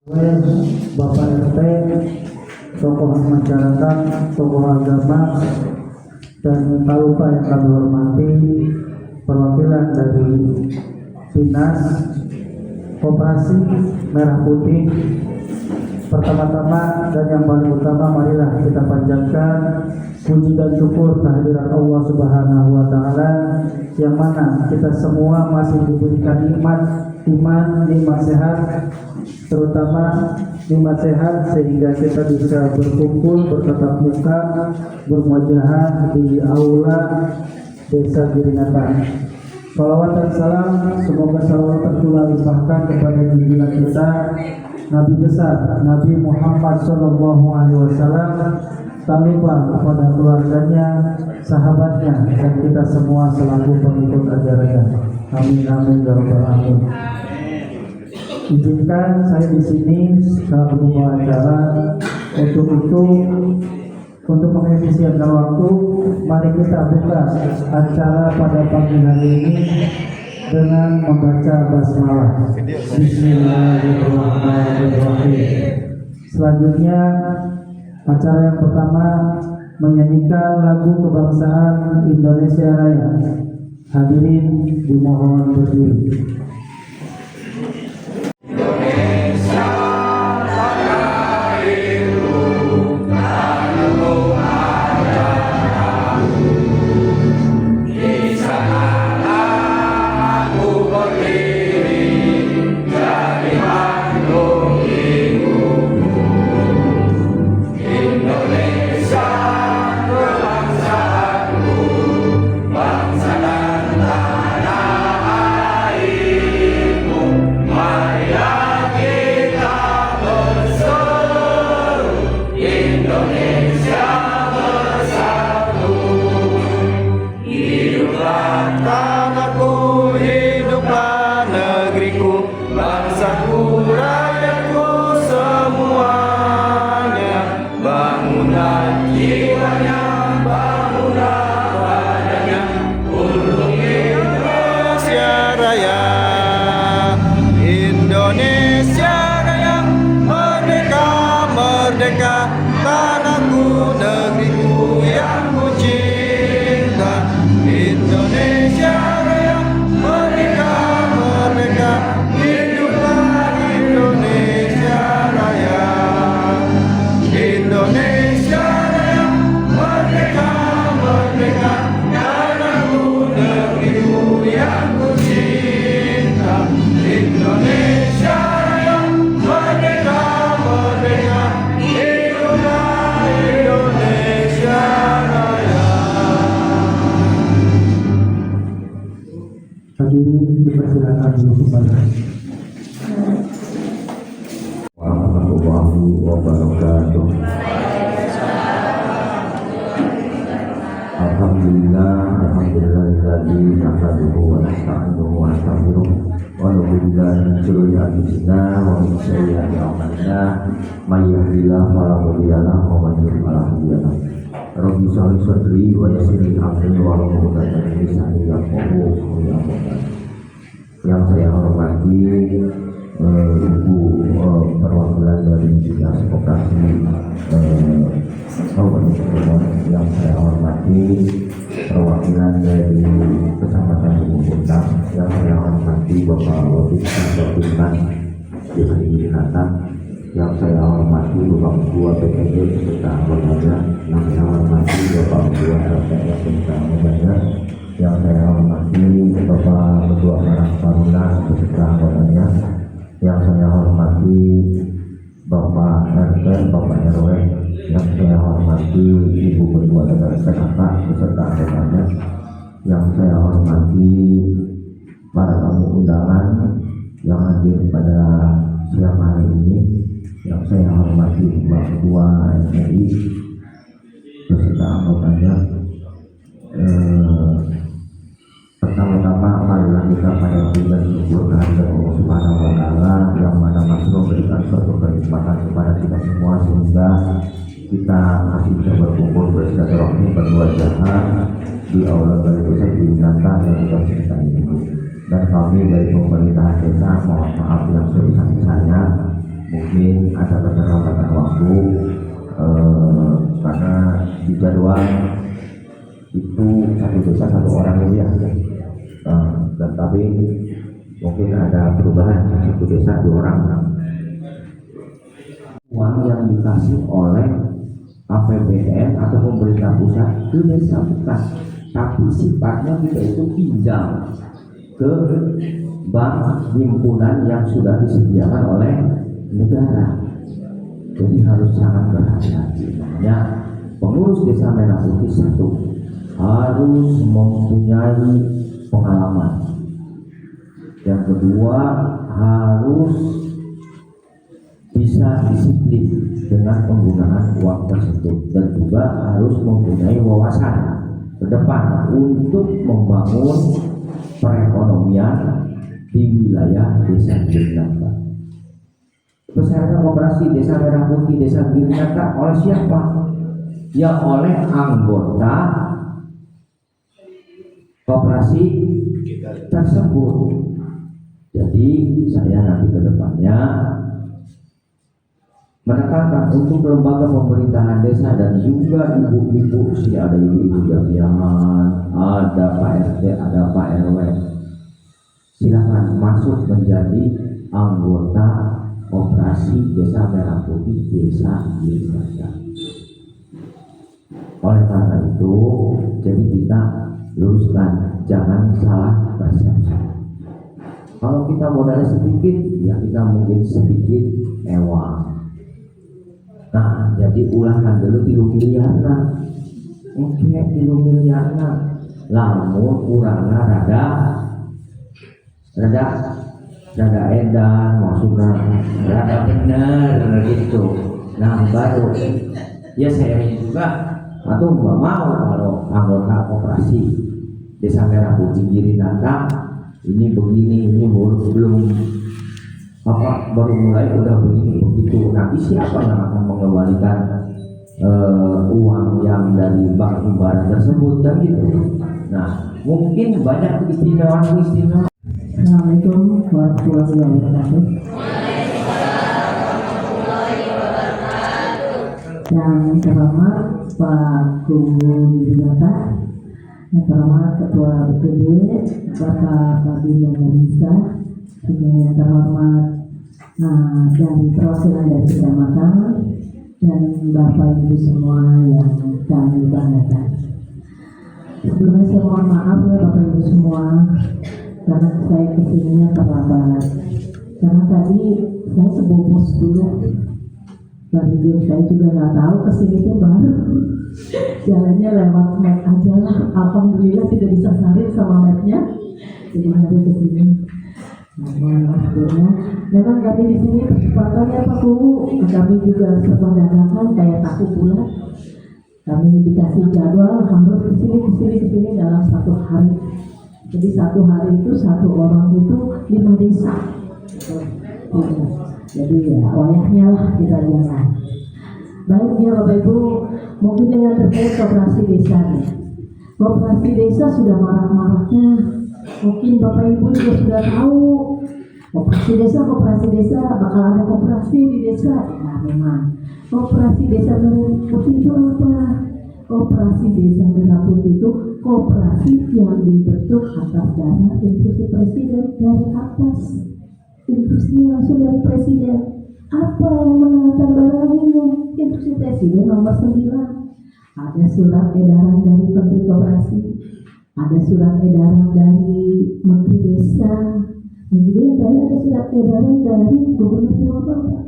Bapak RT, tokoh masyarakat, tokoh agama, dan tak lupa yang kami hormati perwakilan dari Dinas Koperasi Merah Putih. Pertama-tama dan yang paling utama, marilah kita panjatkan puji dan syukur kehadiran Allah Subhanahu wa Ta'ala, yang mana kita semua masih diberikan nikmat iman, nikmat sehat, terutama nikmat sehat sehingga kita bisa berkumpul bertatap muka, bermujahadah di aula Desa Giringatan. Salawat dan salam semoga selalu tertular limpahkan kepada junjungan kita Nabi besar Nabi Muhammad Sallallahu Alaihi Wasallam, tak lupa kepada keluarganya, sahabatnya, dan kita semua selaku pengikut ajarannya. Amin amin ya rabbal alamin. Izinkan saya di sini selaku pembawa acara. Untuk mengefisienkan waktu, mari kita buka acara pada pagi hari ini dengan membaca basmalah. Bismillahirrahmanirrahim. Selanjutnya, acara yang pertama menyanyikan lagu kebangsaan Indonesia Raya. Hadirin dimohon berdiri. Warahmatullahi wabarakatuh. Alhamdulillahirabbil nahmaduhu wa nasta'inuhu wa nastaghfiruh wa na'udzu billahi min shururi anfusina wa min sayyiati a'malina may yahdihillahu fala mudilla lahu wa man yudlil fala hadiya lahu. Rabbi shrah li sadri wa yassir li amri wa hlul 'uqdatam min lisani yafqahu qawli. Yang saya hormati Ibu perwakilan dari Dinas Koperasi yang saya hormati perwakilan dari Kecamatan Bungkutang, yang saya hormati Bapak Wabit Desa Giringatan, yang saya hormati Bapak Ketua PPD beserta anggotanya, yang saya hormati Bapak Ketua LPS beserta anggotanya, yang saya hormati Bapak Ketua Karang Taruna beserta anggotanya, yang saya hormati Bapak RT, Bapak RW, yang saya hormati Ibu Ketua DPRK beserta anggotanya, yang saya hormati para tamu undangan yang hadir pada siang hari ini, yang saya hormati Bapak Ketua MPI beserta anggotanya. Pertama-tama marilah kita panjatkan dan syukur kehadirat Allah Subhanahu wa Ta'ala, yang mana masih memberikan suatu kenikmatan kepada kita semua sehingga kita masih bisa berkumpul bersilaturahmi bermujahadah di aula balai desa Giringatan yang kita cintai ini. Dan kami dari pemerintahan desa mohon maaf yang sebesar-besarnya mungkin ada keterlambatan waktu karena di jadwal itu satu desa satu orang ya, dan tapi mungkin ada perubahan satu desa dua orang. Uang yang dikasih oleh APBN atau pemerintah pusat ke desa bukan, tapi sifatnya kita itu pinjam ke bank himpunan yang sudah disediakan oleh negara. Jadi harus sangat berhati-hati. Makanya pengurus desa Merah Putih satu harus mempunyai pengalaman. Yang kedua harus bisa disiplin dengan penggunaan uang tersebut dan juga harus mempunyai wawasan ke depan untuk membangun perekonomian di wilayah desa Girinata. Peserta operasi desa Merah Putih desa Girinata oleh siapa? Ya oleh anggota koperasi tersebut. Jadi saya nanti ke depannya menekankan untuk lembaga pemerintahan desa dan juga ibu-ibu, sih ada ibu-ibu jaminan, ada Pak RT, ada Pak RW, silakan masuk menjadi anggota operasi desa Merah Putih desa Girinata. Oleh karena itu, jadi kita luruskan, jangan salah persepsi. Kalau kita modalnya sedikit, ya kita mungkin sedikit ewang. Nah, jadi ulangan dulu 3 miliar nah. Oke, 3 miliar nah. Lamun urangna rada edan, maksudnya rada benar gitu. Nah, baru ya saya juga atau nggak mau kalau anggota koperasi desa Merah Putih Girinata ini begini, ini belum baru mulai udah begini begitu. Nanti siapa yang akan mengembalikan uang yang dari bank himbara tersebut dan gitu. Nah, mungkin banyak istimewa. Assalamualaikum warahmatullahi wabarakatuh. Yang terhormat Pak Guru Girinata, yang terhormat Ketua BPD Bapak Kabin dan Bisa, juga yang terhormat dari perwakilan dari kecamatan dan Bapak Ibu semua yang kami banggakan. Sebelumnya saya mohon maaf ya Bapak Ibu semua, karena saya kesininya terlambat. Karena tadi saya sebungkus dulu, dari saya juga nggak tahu kesini tuh baru jalannya lewat map aja lah. Alhamdulillah tidak disasarin sama mapnya, jadi hari kesini. Nah, mohon maaf sebelumnya. Memang kami di sini kesempatannya Pak Guru, kami juga serba dadakan kayak tahu bulat. Kami dikasih jadwal harus kesini dalam 1 hari. Jadi 1 hari itu 1 orang itu 5 desa. Jadi ya wayahnya lah kita jalan. Baik ya Bapak Ibu, mungkin dengan terkait koperasi desa nih. Koperasi desa sudah marak-maraknya. Mungkin Bapak Ibu juga sudah tahu koperasi desa bakal ada koperasi di desa. Nah memang koperasi desa Merah Putih itu apa? Koperasi desa Merah Putih itu koperasi yang dibentuk atas dasar instruksi presiden dari atas. Instruksinya langsung dari presiden. Apa yang menandatanganinya? Instruksi presiden nomor 9. Ada surat edaran dari Menteri Koperasi, ada surat edaran dari Menteri Desa, dan juga yang tadi ada surat edaran dari Gubernur Jawa Barat.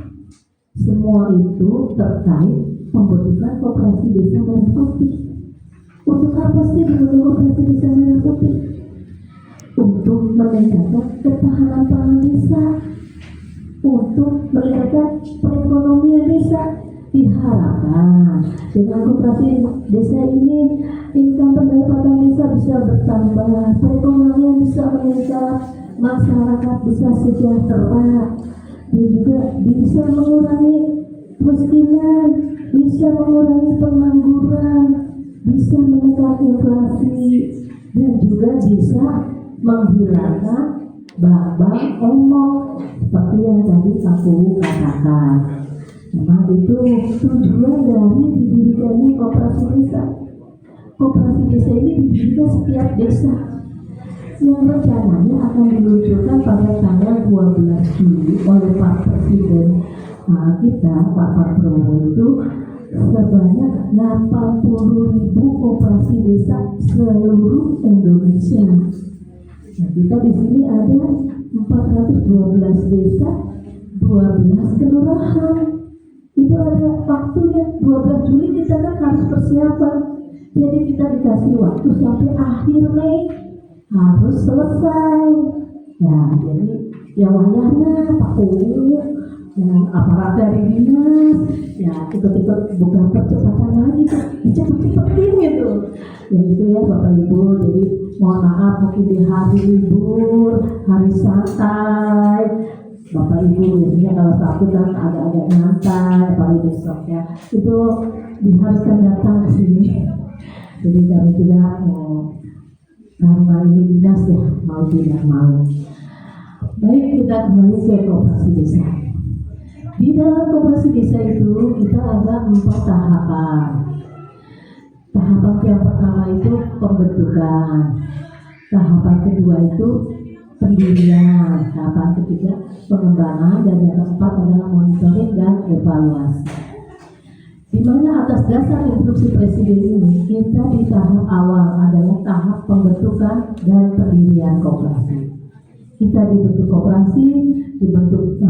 Semua itu terkait pembentukan koperasi desa Merah Putih. Untuk apa sih dibentuk koperasi desa Merah Putih? Untuk meningkatkan ketahanan pangan desa, untuk meningkatkan perekonomian desa. Diharapkan dengan koperasi desa ini income pendapatan desa bisa bertambah, perekonomian bisa meningkat, masyarakat bisa sejahtera, dan juga bisa mengurangi kemiskinan, bisa mengurangi pengangguran, bisa menekan inflasi, dan juga bisa menghilangkan bank emok seperti yang tadi aku katakan. Memang itu tujuan dari didirikannya koperasi desa. Koperasi desa ini didirikan setiap desa yang rencananya akan diluncurkan pada tanggal 12 Juli oleh Pak Presiden kita, Pak Prabowo itu sebanyak 80.000 koperasi desa seluruh Indonesia. Nah, kita di sini ada 412 desa, 12 kelurahan. Itu ada waktunya 12 Juli kita kan harus persiapan. Jadi kita dikasih waktu sampai akhir Mei harus selesai. Ya, jadi ya wayahnya Pak Uu, yang aparat dari dinas, ya ikut-ikut bukan percepatan lagi, dicepet-cepetin gitu. Ya itu ya Bapak Ibu. Jadi mohon maaf mungkin di hari libur, hari santai, Bapak Ibu biasanya kalau Sabtu kan agak-agak nyantai, apalagi besoknya itu diharuskan datang ke sini. Jadi kami juga mau karena ini dinas ya, mau tidak mau. Baik, kita kembali ke koperasi desa. Di dalam koperasi desa itu kita ada 4 tahapan. Tahapan yang pertama itu pembentukan, tahapan kedua itu pendirian, tahapan ketiga pengembangan, dan yang keempat adalah monitoring dan evaluasi. Di mana atas dasar instruksi Presiden ini kita di tahap awal adalah tahap pembentukan dan pendirian koperasi. Kita dibentuk koperasi, dibentuk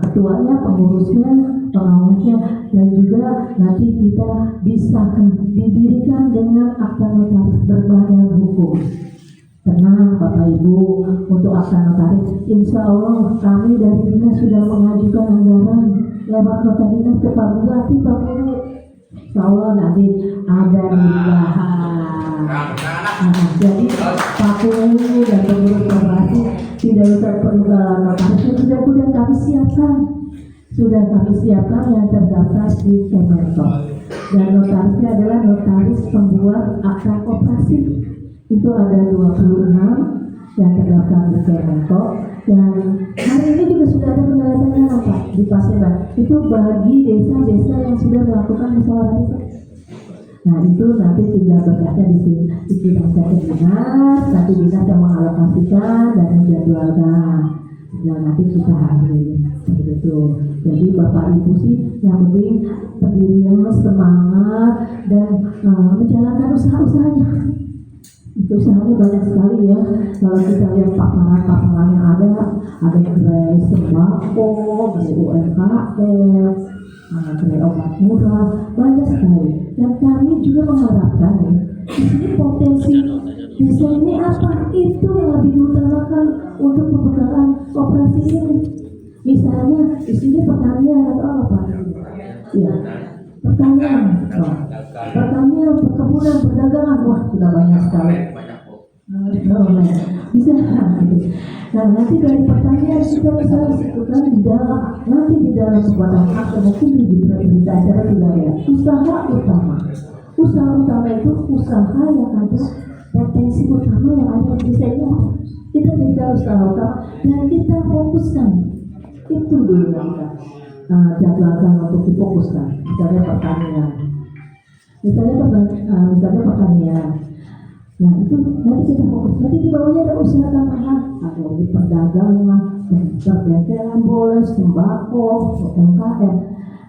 ketuanya, pengurusnya, pengawasnya, dan juga nanti kita disahkan, didirikan dengan akta notaris berbadan hukum. Tenang Bapak Ibu, untuk akta notaris, insya Allah kami dari dinas sudah mengajukan anggaran lewat nota dinas ke Pak Bupati, Pak Guru. Insya Allah nanti ada dibahas. Jadi Pak Guru dan pengurus koperasi tidak usah perlu notaris, sudah kami siapkan. Sudah kami siapkan yang terdaftar di Kemenko. Dan notarisnya adalah notaris pembuat akta koperasi. Itu ada 26 yang terdaftar di Kemenko. Dan hari ini juga sudah ada penandatanganan Pak di Paseban. Itu bagi desa-desa yang sudah melakukan musyawarah desa. Nah itu nanti tinggal berkasnya di sini, dikirimkan ke dinas, nanti dinas yang mengalokasikan dan menjadwalkan. Dan nanti kita hadir seperti itu. Jadi Bapak Ibu sih yang penting pendirian, semangat, dan menjalankan usaha-usahanya. Itu usahanya banyak sekali ya. Kalau kita lihat paparan-paparan yang ada gerai sembako, gerai UMKM, gerai obat murah, banyak sekali. Dan kami juga mengharapkan ya, di sini potensi desa ini apa? Itu yang lebih diutamakan untuk pembekaan koperasi ini. Misalnya di sini pertanian atau apa? Ya, pertanian, pertanian, perkebunan, perdagangan, wah sudah banyak sekali. Bisa gitu. Nah nanti dari pertanian kita bisa sebutkan di dalam, nanti di dalam sebuah akta mungkin di acara juga ya. Usaha utama itu usaha yang ada potensi utama yang ada di desa ini. Kita tidak usaha utama dan kita fokuskan. Itu dulu yang kita jadwalkan untuk difokuskan. Misalnya pertanian. Misalnya pertanian. Nah itu nanti kita fokus. Nanti di bawahnya ada usaha tambahan, ada di perdagangan, perbelanjaan, boleh sembako, UMKM.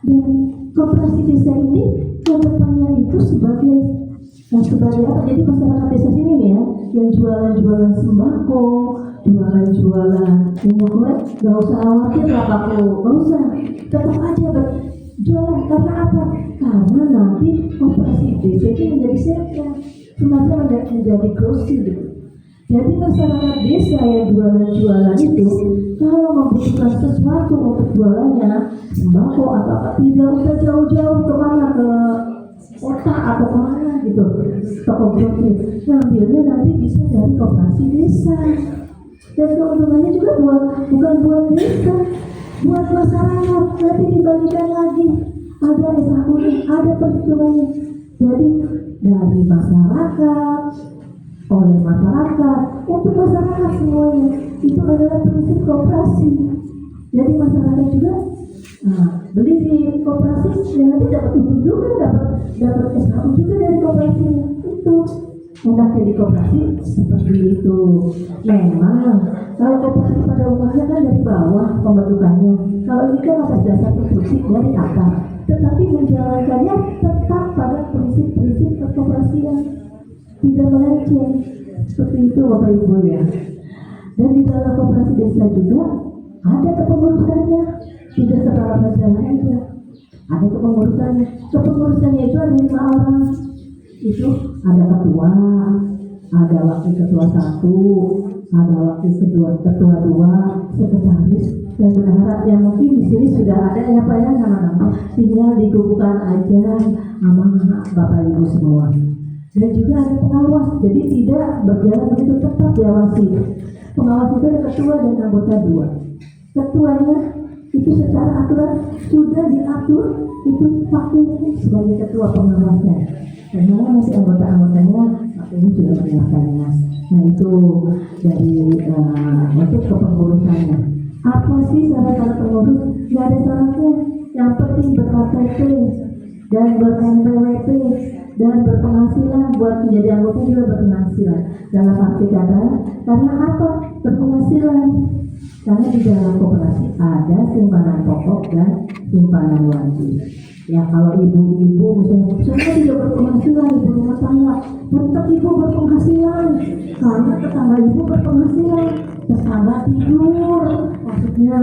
Dan koperasi desa ini kedepannya itu sebagai apa? Jadi masyarakat desa sini nih ya, yang jualan sembako, jualan minyak goreng, nggak usah khawatir lah Pak, nggak usah, tetap aja jualan. Karena apa? Karena nanti koperasi desa itu menjadi sentra, semacam menjadi grosir gitu. Jadi masyarakat desa yang jualan itu kalau membutuhkan sesuatu untuk jualannya, sembako atau apa, tidak usah jauh-jauh kemana, ke kota atau kemana gitu, toko grosir. Ngambilnya nanti bisa dari koperasi desa. Dan keuntungannya juga bukan buat desa, buat masyarakat. Nanti dibagikan lagi, ada SHU-nya, ada perhitungannya. Jadi dari masyarakat, oleh masyarakat, untuk masyarakat semuanya. itu adalah prinsip koperasi. Jadi masyarakat juga beli di koperasi, ya nanti dapat untung juga, dapat SKU juga dari koperasinya. Itu enaknya di koperasi seperti itu. Memang kalau koperasi pada umumnya kan dari bawah pembentukannya, kalau ini kan atas dasar instruksi dari atas, tetapi menjalankannya tetap pada prinsip-prinsip kekoperasian, tidak melenceng. Seperti itu Bapak Ibu ya. Dan di dalam koperasi desa juga ada kepengurusannya, tidak secara jalan aja. Ada kepengurusannya. Kepengurusannya itu ada 5 orang. Itu ada ketua, ada wakil ketua 1, ada wakil ketua 2, sekretaris dan bendahara. Yang mungkin di sini sudah ada ya Pak ya nama-nama, tinggal dikumpulkan aja sama Bapak Ibu semua. Dan juga ada pengawas, jadi tidak berjalan begitu, tetap diawasi. Pengawas itu ada ketua dan anggota 2. Ketuanya itu secara aturan sudah diatur, itu wakilnya sebagai ketua pengawasnya. Dan nanti anggota-anggotanya wakilnya sudah menyiapkannya. Nah itu dari untuk kepengurusannya. Apa sih syarat pengurus? Gak ada syaratnya. Yang penting ber-KTP dan ber-NPWP dan berpenghasilan. Buat menjadi anggota juga berpenghasilan. Dalam arti kata, karena apa? Berpenghasilan. Karena di dalam koperasi ada simpanan pokok dan simpanan wajib. Ya kalau ibu-ibu misalnya semua tidak berpenghasilan, ibu rumah tangga, tetap ibu berpenghasilan. Karena tetangga ibu berpenghasilan, tetangga tidur, maksudnya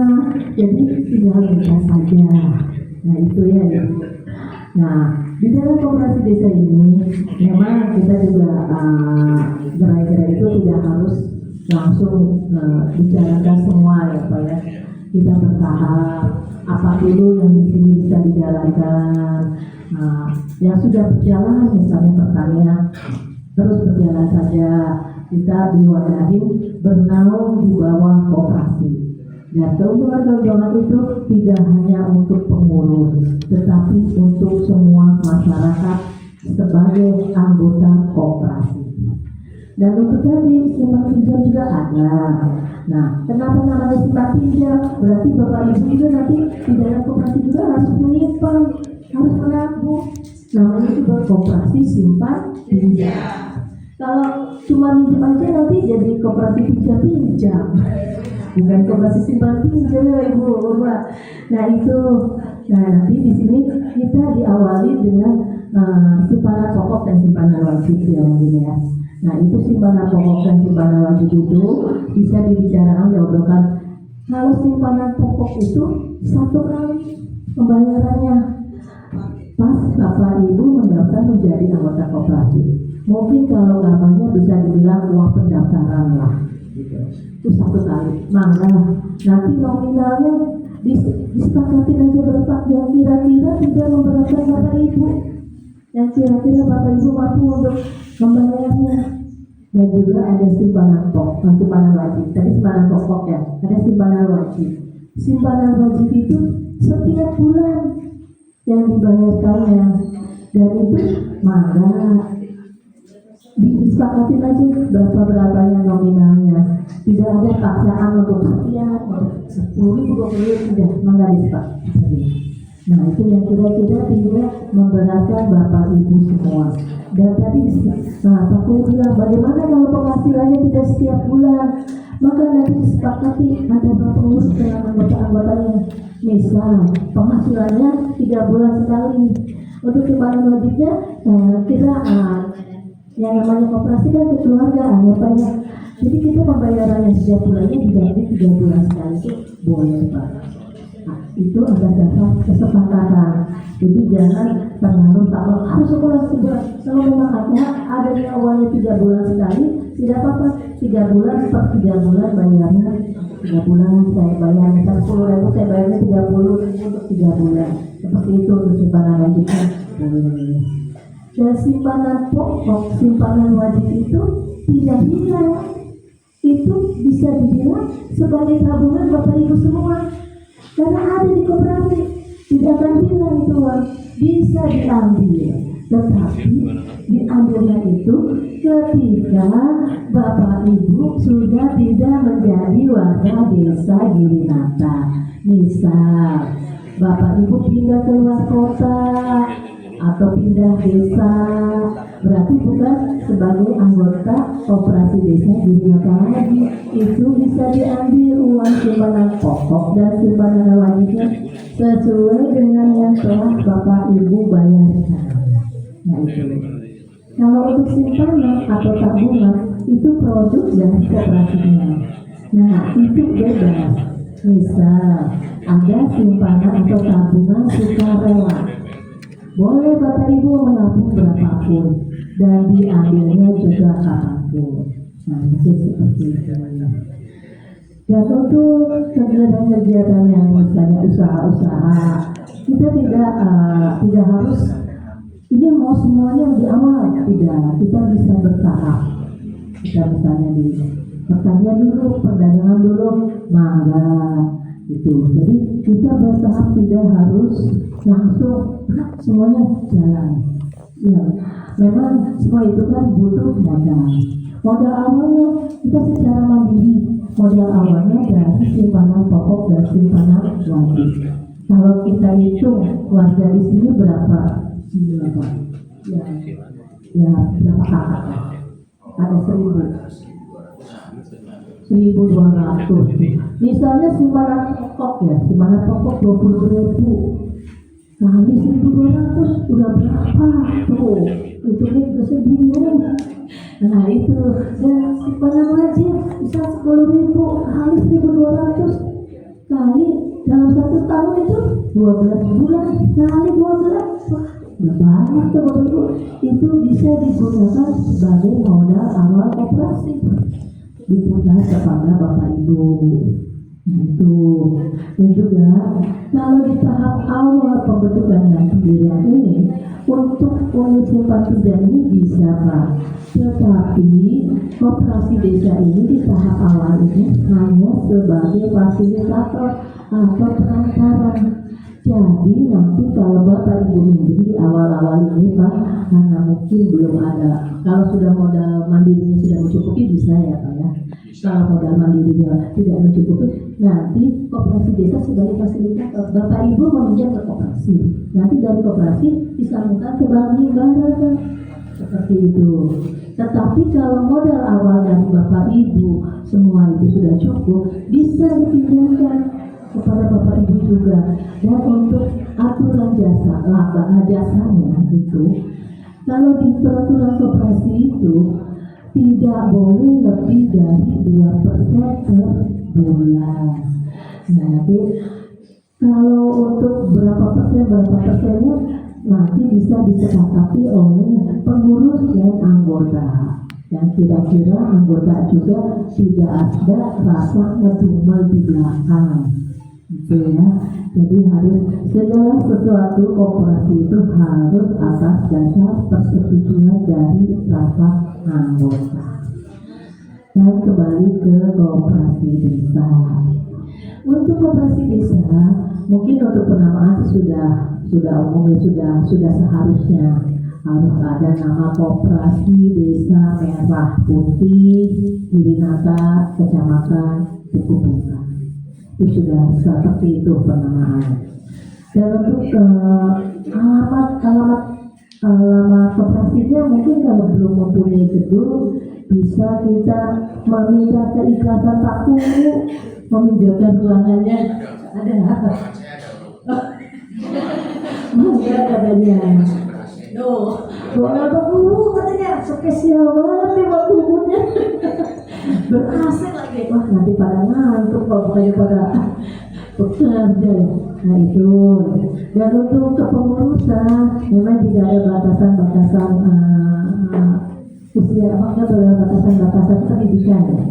jadi tinggal kita saja. Nah itu ya ibu. Nah di dalam koperasi desa ini memang kita juga gerai-gerai itu tidak harus langsung bicarakan semua ya Pak ya. Kita bertahap apa dulu yang di sini bisa dijalankan. Yang sudah berjalan misalnya pertanian terus berjalan saja, kita diwadahin bernaung di bawah koperasi. Dan keuntungan-keuntungan itu tidak hanya untuk pengurus, tetapi untuk semua masyarakat sebagai anggota koperasi. Dan untuk tadi simpan pinjam juga ada. Nah, kenapa namanya simpan pinjam? Berarti Bapak Ibu juga nanti di dalam koperasi juga harus menyimpan, harus menabung. Namanya juga koperasi simpan pinjam. Kalau cuma pinjam aja nanti jadi koperasi pinjam, bukan koperasi simpan pinjam ya Ibu. Nah itu, nah nanti di sini kita diawali dengan simpanan pokok dan simpanan wajib ya mungkin ya. Nah itu simpanan pokok dan simpanan wajib itu bisa dibicarakan diobrolkan. Kalau simpanan pokok itu 1 kali pembayarannya pas Bapak Ibu mendaftar menjadi anggota koperasi. Mungkin kalau gambarnya bisa dibilang uang pendaftaran lah gitu. Itu 1 kali. Maka nanti nominalnya disepakatin aja berapa yang kira-kira tidak memberatkan Bapak Ibu, yang kira-kira Bapak Ibu mampu untuk membayarnya. Dan juga ada simpanan pokok, simpanan wajib. Tadi simpanan pokok ya, ada simpanan wajib. Simpanan wajib itu setiap bulan yang dibayarkannya, dan itu maka disepakatin aja berapa-berapanya nominalnya. Tidak ada paksaan untuk sekian, 10.000, 20.000, tidak, maka disepakati. Nah itu yang kira-kira tidak memberatkan Bapak Ibu semua. Dan tadi Pak Guru bilang bagaimana kalau penghasilannya tidak setiap bulan, maka nanti disepakati antara pengurus dengan anggota-anggotanya. Misal penghasilannya 3 bulan sekali. Untuk simpanan wajibnya kita yang namanya koperasi kan kekeluargaan ya Pak ya. Jadi kita pembayarannya setiap bulannya diganti 3 bulan sekali, itu boleh Pak. Nah, itu ada dasar kesepakatan. Jadi jangan terlalu takut harus sebulan sebulan. Kalau memang ada di awalnya 3 bulan sekali, tidak apa-apa. 3 bulan per 3 bulan bayarnya 3 bulan saya bayar misal 10.000 saya bayarnya 30.000 untuk 3 bulan. Seperti itu untuk simpanan wajibnya boleh. Dan simpanan pokok, simpanan wajib itu tidak hilang. Itu bisa dibilang sebagai tabungan Bapak Ibu semua. Karena ada di koperasi, tidak akan hilang itu uang, bisa diambil. Tetapi diambilnya itu ketika Bapak Ibu sudah tidak menjadi warga desa Girinata. Misal Bapak Ibu pindah ke luar kota atau pindah desa, berarti bukan sebagai anggota koperasi desa Girinata lagi. Itu bisa diambil uang simpanan pokok dan simpanan wajibnya sesuai dengan yang telah Bapak Ibu bayarkan. Nah itu. Kalau untuk simpanan atau tabungan itu produk dari koperasinya. Nah itu bebas. Misal ada simpanan atau tabungan sukarela, boleh Bapak Ibu menabung berapapun dan diambilnya juga kapanpun. Nah itu seperti itu. Dan untuk kegiatan-kegiatan yang misalnya usaha-usaha, kita tidak harus ini mau semuanya di awal, tidak. Kita bisa bertahap. Kita misalnya di pertanian dulu, perdagangan dulu, mangga gitu. Jadi kita bertahap, tidak harus langsung semuanya jalan. Ya, memang semua itu kan butuh modal. Modal awalnya kita secara mandiri. Modal awalnya dari simpanan pokok dan simpanan wajib. Kalau kita hitung warga di sini berapa? Berapa? Ya berapa kakak? Ada 1.200. Misalnya simpanan pokok ya, simpanan pokok 20.000 kali 1.200 udah berapa tuh? Itu juga bingung. Nah itu ya simpanan wajib bisa 10.000 kali 1.200 kali dalam 1 tahun itu 12 bulan kali 12. Wah, banyak tuh Bapak Ibu. Itu bisa digunakan sebagai modal awal operasi. Diputar kepada Bapak Ibu. Itu. Dan juga kalau di tahap awal pembentukan dan pendirian ini untuk unit simpan pinjam ini bisa Pak. Tetapi koperasi desa ini di tahap awal ini hanya sebagai fasilitator atau perantara. Jadi nanti kalau Bapak Ibu minjem di awal-awal ini Pak, karena mungkin belum ada. Kalau sudah modal mandirinya sudah mencukupi bisa ya Pak ya. Kalau modal mandirinya tidak mencukupi, nanti koperasi desa sebagai fasilitator. Bapak Ibu meminjam ke koperasi, nanti dari koperasi disambungkan ke bank himbara Pak. Seperti itu. Tetapi kalau modal awal dari Bapak Ibu semua itu sudah cukup, bisa dipinjamkan kepada Bapak Ibu juga. Dan untuk aturan jasa, jasanya itu, kalau di peraturan koperasi itu tidak boleh lebih dari 2% per bulan. Nah, nanti kalau untuk berapa persennya nanti bisa disepakati oleh pengurus dan anggota. Dan kira-kira anggota juga tidak ada rasa ngedumel di belakang. Gitu ya. Jadi harus segala sesuatu koperasi itu harus atas dasar persetujuan dari rasa anggota. Dan kembali ke koperasi desa. Untuk koperasi desa, mungkin untuk penamaan sudah umumnya sudah seharusnya harus ada nama koperasi desa Merah Putih Girinata Kecamatan Tukubuka. Itu sudah seperti itu penamaan. Dan untuk alamat koperasinya mungkin kalau belum mempunyai gedung bisa kita meminta keikhlasan Pak Kumu meminjamkan ruangannya. Ada apa? Mungkin katanya. Doa Pak Kumu katanya spesial banget nih Pak Kumunya. Berhasil lagi. Wah nanti pada ngantuk kalau bukannya pada bekerja. Nah itu. Dan untuk kepengurusan memang tidak ada batasan-batasan usia, apakah ada batasan-batasan pendidikan ya?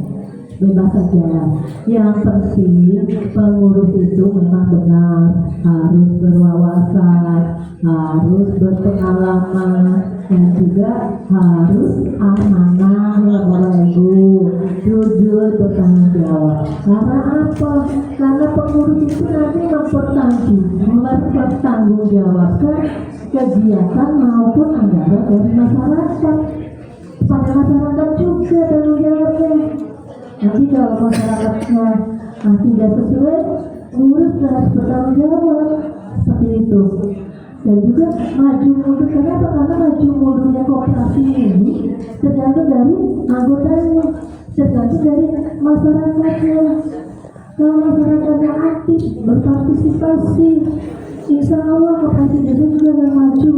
Bebas saja. Yang penting pengurus itu memang benar harus berwawasan, harus berpengalaman, dan juga harus amanah ya Bapak Ibu, jujur bertanggung jawab. Karena apa? Karena pengurus itu nanti mempertanggungjawabkan kegiatan maupun anggaran dari masyarakat. Pada masyarakat juga tanggung jawabnya. Nanti kalau masyarakatnya tidak sesuai, pengurus harus bertanggung jawab seperti itu. Dan juga maju mundur, kenapa? Karena maju mundurnya koperasi ini tergantung dari anggotanya, tergantung dari masyarakatnya. Kalau masyarakatnya aktif berpartisipasi, insya Allah koperasi desa juga akan maju.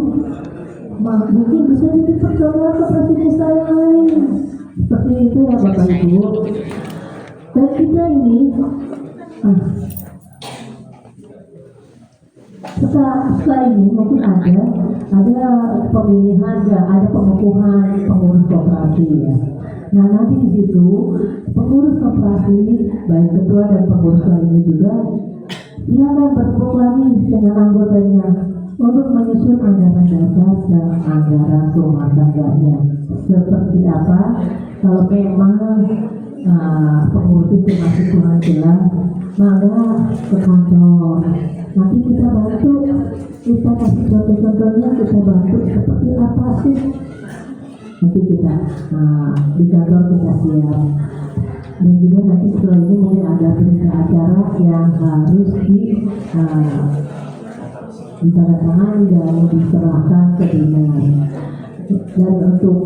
Mungkin bisa jadi percontohan koperasi desa yang lain. Seperti itu ya Bapak Ibu. Dan kita ini setelah ini mungkin ada pemilihan ya, ada pengukuhan pengurus koperasi ya. Nah nanti di situ pengurus koperasi baik ketua dan pengurus lainnya juga silakan bertemu lagi dengan anggotanya untuk menyusun anggaran dasar dan anggaran rumah tangganya seperti apa. Kalau memang pengurus itu masih kurang jelas, maka ke kantor. Nanti kita bantu, kita kasih contoh-contohnya, kita bantu seperti apa sih. Nanti kita di kantor kita siap. Dan juga nanti setelah ini mungkin ada berita acara yang harus ditandatangani dan diserahkan ke dinas. Dan untuk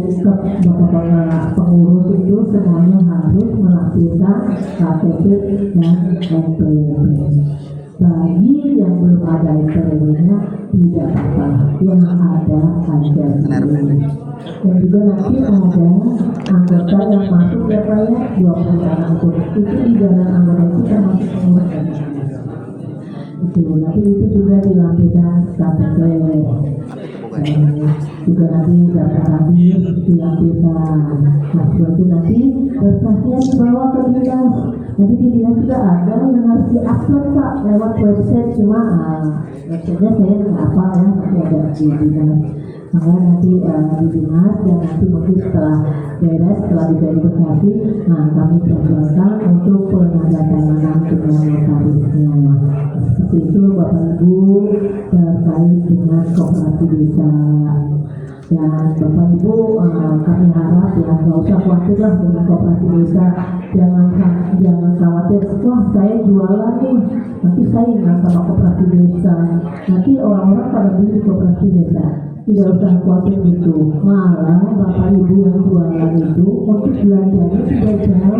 bapak-bapak pengurus itu semuanya harus melampirkan KTP dan NPWP. Bagi yang belum ada NPWP-nya tidak apa-apa, yang ada aja. Dan juga nanti ada anggota yang masuk ya Pak ya, 20 orang itu di dalam anggota itu termasuk pengurus. Itu nanti itu juga dilampirkan KTP. Juga nanti data tadi dilampirkan. Nah itu nanti berkasnya dibawa ke dinas. Nanti di dinas juga ada yang harus diupload Pak lewat website, cuma websitenya saya nggak apa ya, tapi ada di dinas. Maka nanti di dinas dan nanti mungkin setelah beres, setelah diverifikasi, kami jadwalkan untuk penandatanganan dengan notarisnya. Seperti itu Bapak Ibu terkait dengan koperasi desa. Dan Bapak Ibu kami harap ya nggak usah khawatir lah dengan koperasi desa. Jangan khawatir, wah saya jualan nih, nanti saya nggak sama koperasi desa. Nanti orang-orang pada beli koperasi desa. Tidak usah khawatir gitu. Malah Bapak Ibu yang jualan itu untuk belanjanya tidak jauh.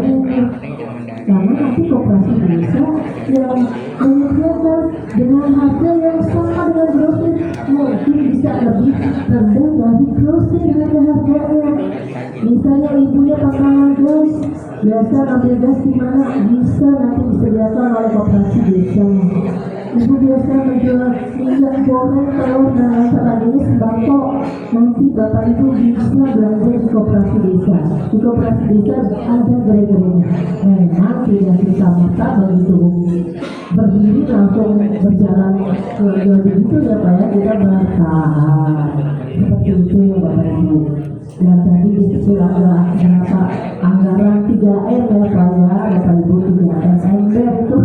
Karena nanti koperasi desa yang menyediakan dengan harga yang sama dengan grosir mungkin bisa lebih rendah dari grosir harga-harganya. Misalnya ibunya pangkalan gas, biasa ambil gas di mana bisa nanti disediakan oleh koperasi desa. Ibu biasa menjual minyak goreng, telur dan lain sebagainya sembako. Nanti Bapak Ibu bisa belanja di koperasi desa. Di koperasi desa ada gerai-gerainya. Memang tidak serta-merta begitu berdiri langsung berjalan ke begitu ya Pak ya, kita bertahan seperti itu ya Bapak Ibu. Dan tadi disebut ada berapa anggaran 3M ya Pak ya, Bapak Ibu, 3M ember itu.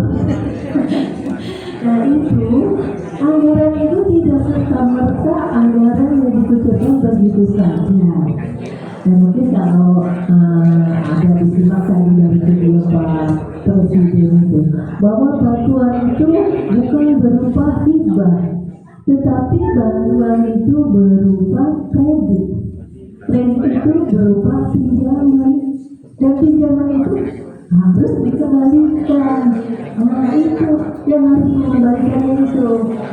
Nah itu anggaran itu tidak serta-merta anggaran yang dikucurkan begitu saja. Dan mungkin kalau ada disimak tadi dari kedua Pak Presiden itu, bahwa bantuan itu bukan berupa hibah, tetapi bantuan itu berupa kredit. Kredit itu berupa pinjaman, dan pinjaman itu harus dikembalikan. Nah itu yang harus mengembalikan itu.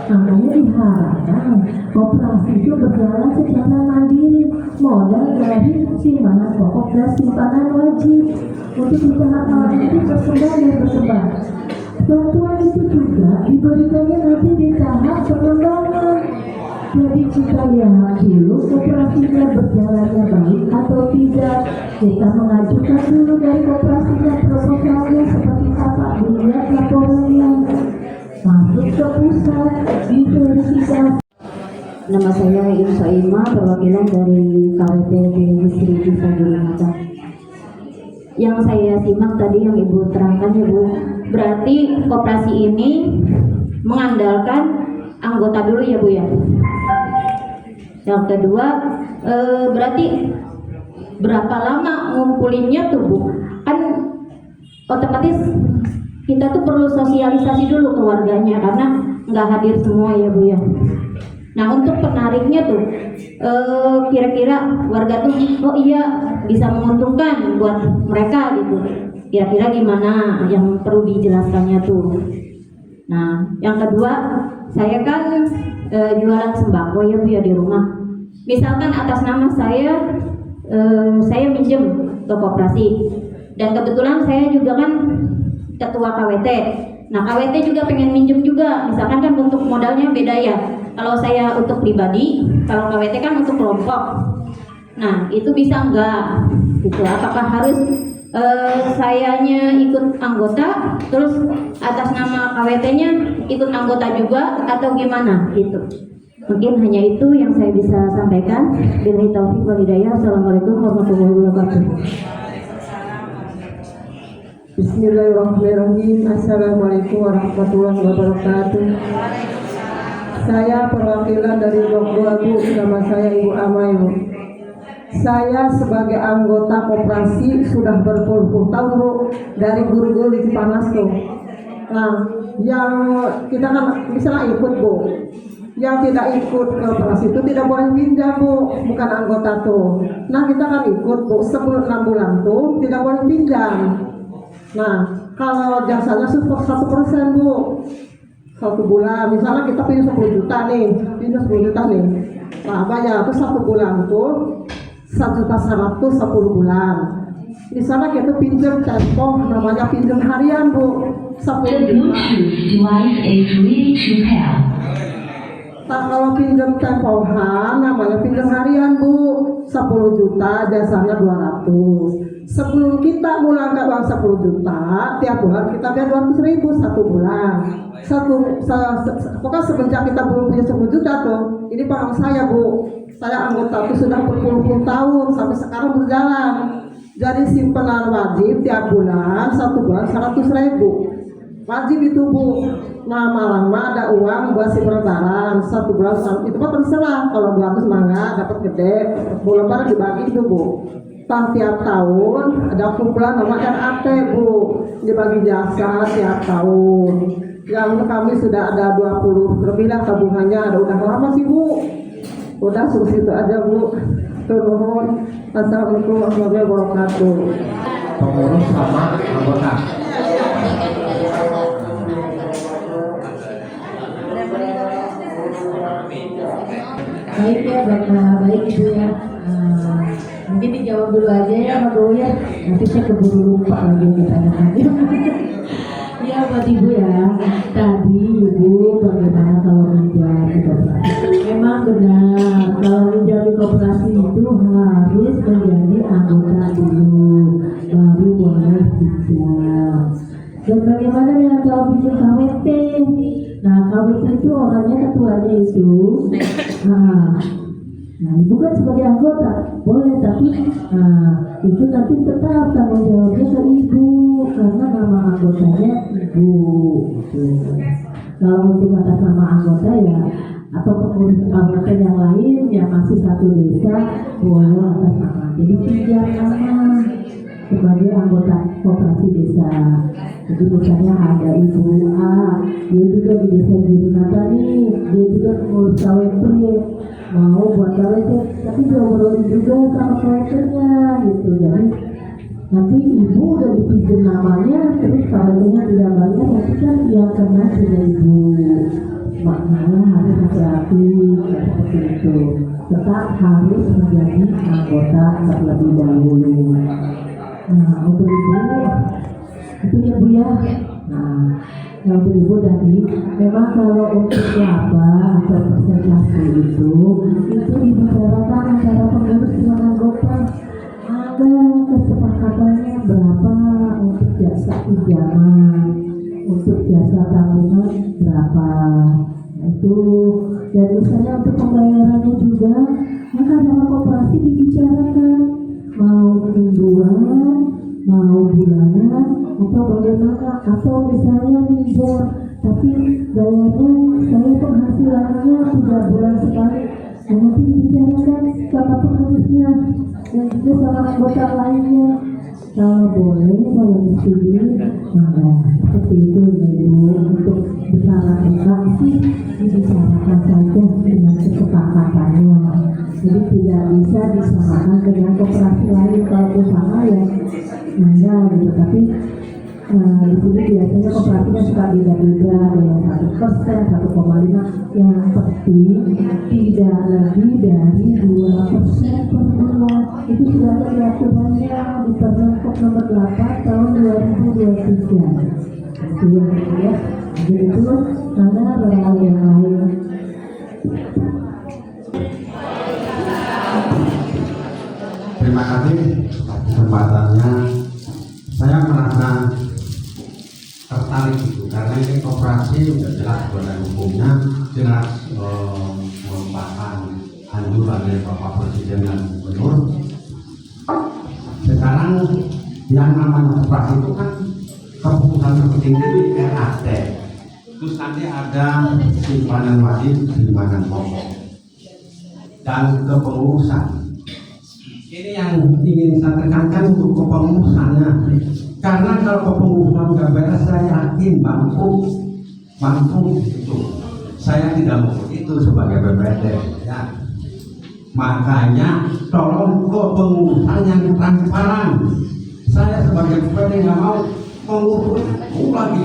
Makanya diharapkan koperasi itu berjalan secara mandiri, modal dari simpanan pokok dan simpanan wajib. Untuk usaha awal itu berkembang dan berkembang. Bantuan itu juga diberikannya nanti di tahap pengembangan. Jadi kita lihat dulu koperasinya berjalannya baik atau tidak. Kita mengajukan dulu dari koperasinya proposalnya seperti apa, dilihat laporannya, masuk ke pusat, diverifikasi. Nama saya Ibu Soima, perwakilan dari KWT Industri Desa Girimata. Yang saya simak tadi yang Ibu terangkan ya Bu, berarti koperasi ini mengandalkan anggota dulu ya Bu ya. Yang kedua, berarti berapa lama ngumpulinnya tuh Bu? Kan otomatis kita tuh perlu sosialisasi dulu ke warganya karena nggak hadir semua ya Bu ya. Nah untuk penariknya tuh kira-kira warga tuh oh iya bisa menguntungkan buat mereka gitu. Kira-kira gimana yang perlu dijelaskannya tuh. Nah yang kedua, saya kan jualan sembako ya Bu ya di rumah. Misalkan atas nama saya minjem ke koperasi dan kebetulan saya juga kan ketua KWT. Nah KWT juga pengen minjem juga, misalkan kan untuk modalnya beda ya. Kalau saya untuk pribadi, kalau KWT kan untuk kelompok. Nah itu bisa enggak? Gitu. Apakah harus sayanya ikut anggota, terus atas nama KWT-nya ikut anggota juga atau gimana? Gitu. Mungkin hanya itu yang saya bisa sampaikan. Billahi taufiq wal hidayah. Assalamualaikum warahmatullahi wabarakatuh. Bismillahirrahmanirrahim. Assalamualaikum warahmatullahi wabarakatuh. Saya perwakilan dari Blok 2 Bu, nama saya Ibu Amayu. Saya sebagai anggota koperasi sudah berpuluh-puluh tahun Bu, dari guru-guru di Cipanas tuh. Nah, yang kita kan misalnya ikut Bu, yang tidak ikut koperasi itu tidak boleh pinjam Bu, bukan anggota tuh. Nah kita kan ikut Bu, 6 bulan tuh tidak boleh pinjam. Nah, kalau jasanya 1% Bu, 1 bulan, misalnya kita pinjam 10 juta nih, pinjam 10 juta nih. Nah, bayar itu 1 bulan tuh 1.100.000 10 bulan. Di sana kita pinjam tempo, namanya pinjam harian Bu, 10 juta. Nah, kalau pinjam tempohan namanya pinjam harian Bu, 10 juta, jasanya 200. Sebelum kita mulangkan uang 10 juta, tiap bulan kita bayar 200.000 1 bulan. Pokoknya semenjak kita belum punya 10 juta tuh, ini paham saya Bu, saya anggota itu sudah berpuluh-puluh tahun sampai sekarang berjalan. Jadi simpanan wajib tiap bulan 1 bulan 100.000 wajib itu Bu. Lama-lama ada uang buat si lebaran 1 bulan itu mah terserah, kalau 200 mangga dapat gede, bulan lebaran dibagi itu Bu. Tiap tahun ada kumpulan nama RAT Bu, dibagi jasa tiap tahun. Yang kami sudah ada 20 lebih lah tabungannya, ada udah lama sih Bu. Udah suruh situ aja Bu. Turun. Assalamualaikum warahmatullahi wabarakatuh. Pengurus sama anggota. Baik ya Bapak, baik Ibu ya. Mungkin dijawab dulu aja ya Pak Bu ya. Nanti saya keburu lupa lagi ditanyakan. Ya buat Ibu ya. Tadi Ibu bagaimana kalau menjadi di koperasi? Memang benar, kalau menjadi koperasi itu harus menjadi anggota dulu, baru boleh pinjam. Dan bagaimana dengan kalau pinjam KWT? Nah KWT itu orangnya ketuanya itu. Nah, Ibu kan sebagai anggota boleh, tapi itu nanti tetap tanggung jawabnya ke Ibu karena nama anggotanya Ibu. Kalau untuk atas nama anggota ya atau pengurus anggota yang lain yang masih satu desa boleh atas nama. Jadi pinjam nama sebagai anggota koperasi desa. Jadi misalnya ada Ibu A, dia juga di desa Girimata nih, dia juga pengurus KWT, mau buat KWT, tapi dia ngobrolin juga sama KWT-nya gitu. Jadi nanti Ibu udah dipinjam namanya, terus KWT-nya tidak bayar, nanti kan yang kena sudah Ibu. Maknanya harus hati-hati seperti itu. Tetap harus menjadi anggota terlebih dahulu. Nah, untuk Ibu itu ya Bu ya. Nah, untuk Ibu tadi memang kalau untuk laba atau persentase itu dibicarakan antara pengurus dengan anggota. Ada kesepakatannya berapa untuk jasa pinjaman, untuk jasa tabungan berapa. Nah, itu Dan misalnya untuk pembayarannya juga, maka dalam koperasi dibicarakan mau mingguan, mau bulanan, atau bagaimana, atau misalnya pinjam, tapi bayarnya saya penghasilannya 3 bulan sekali. Dan nanti dibicarakan sama pengurusnya dan juga sama anggota lainnya. Kalau boleh, kalau disetujui, maka seperti itu ya Ibu. Untuk besaran sih dibicarakan saja dengan kesepakatannya. Jadi tidak bisa disamakan dengan koperasi lain. Kalau usaha ya enggak gitu, tapi di sini biasanya koperasi kan suka beda-beda, ada yang 1%, 1,5. Yang penting tidak lebih dari 2% per bulan. Itu sudah ada di aturannya di Permenkop nomor 8 tahun 2023. Itu ya. Jadi itu ada hal yang lain. Terima kasih atas kesempatannya. Saya merasa tertarik itu karena ini koperasi sudah jelas badan hukumnya, jelas merupakan anjuran dari Bapak Presiden dan Gubernur. Sekarang yang namanya koperasi itu kan keputusan tertinggi di RAT. Terus nanti ada simpanan wajib, simpanan pokok, dan kepengurusan. Ini yang ingin saya tekankan untuk kepengurusannya. Karena kalau kepengurusan nggak beres, saya yakin bangku itu. Saya tidak mau itu sebagai BPD. Ya. Makanya tolong kepengurusan yang transparan. Saya sebagai BPD nggak mau mengurus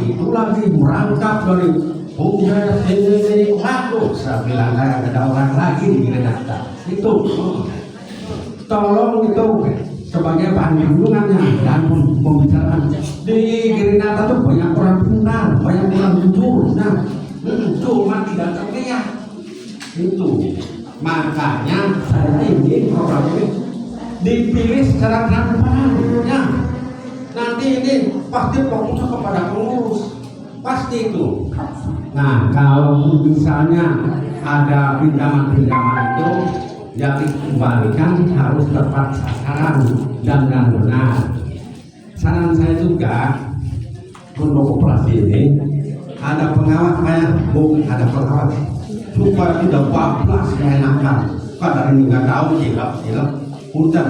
itu lagi merangkap dari bunganya ini aku. Saya bilang ada orang lagi di Grenada. Itu tolong itu sebagai bahan perlindungannya dan pembicaraan di Grenada itu banyak orang pintar, banyak orang jujur. Nah, cuma tidak terlihat itu. Makanya saya ingin program ini dipilih secara transparan. Ya. Nanti ini pasti fokusnya kepada pengurus, pasti itu. Nah, kalau misalnya ada pinjaman-pinjaman itu yang dikembalikan harus tepat sasaran dan benar. Saran saya juga untuk koperasi ini ada pengawas, ada pengawas supaya tidak bablas keenakan. Pada ini nggak tahu silap udah.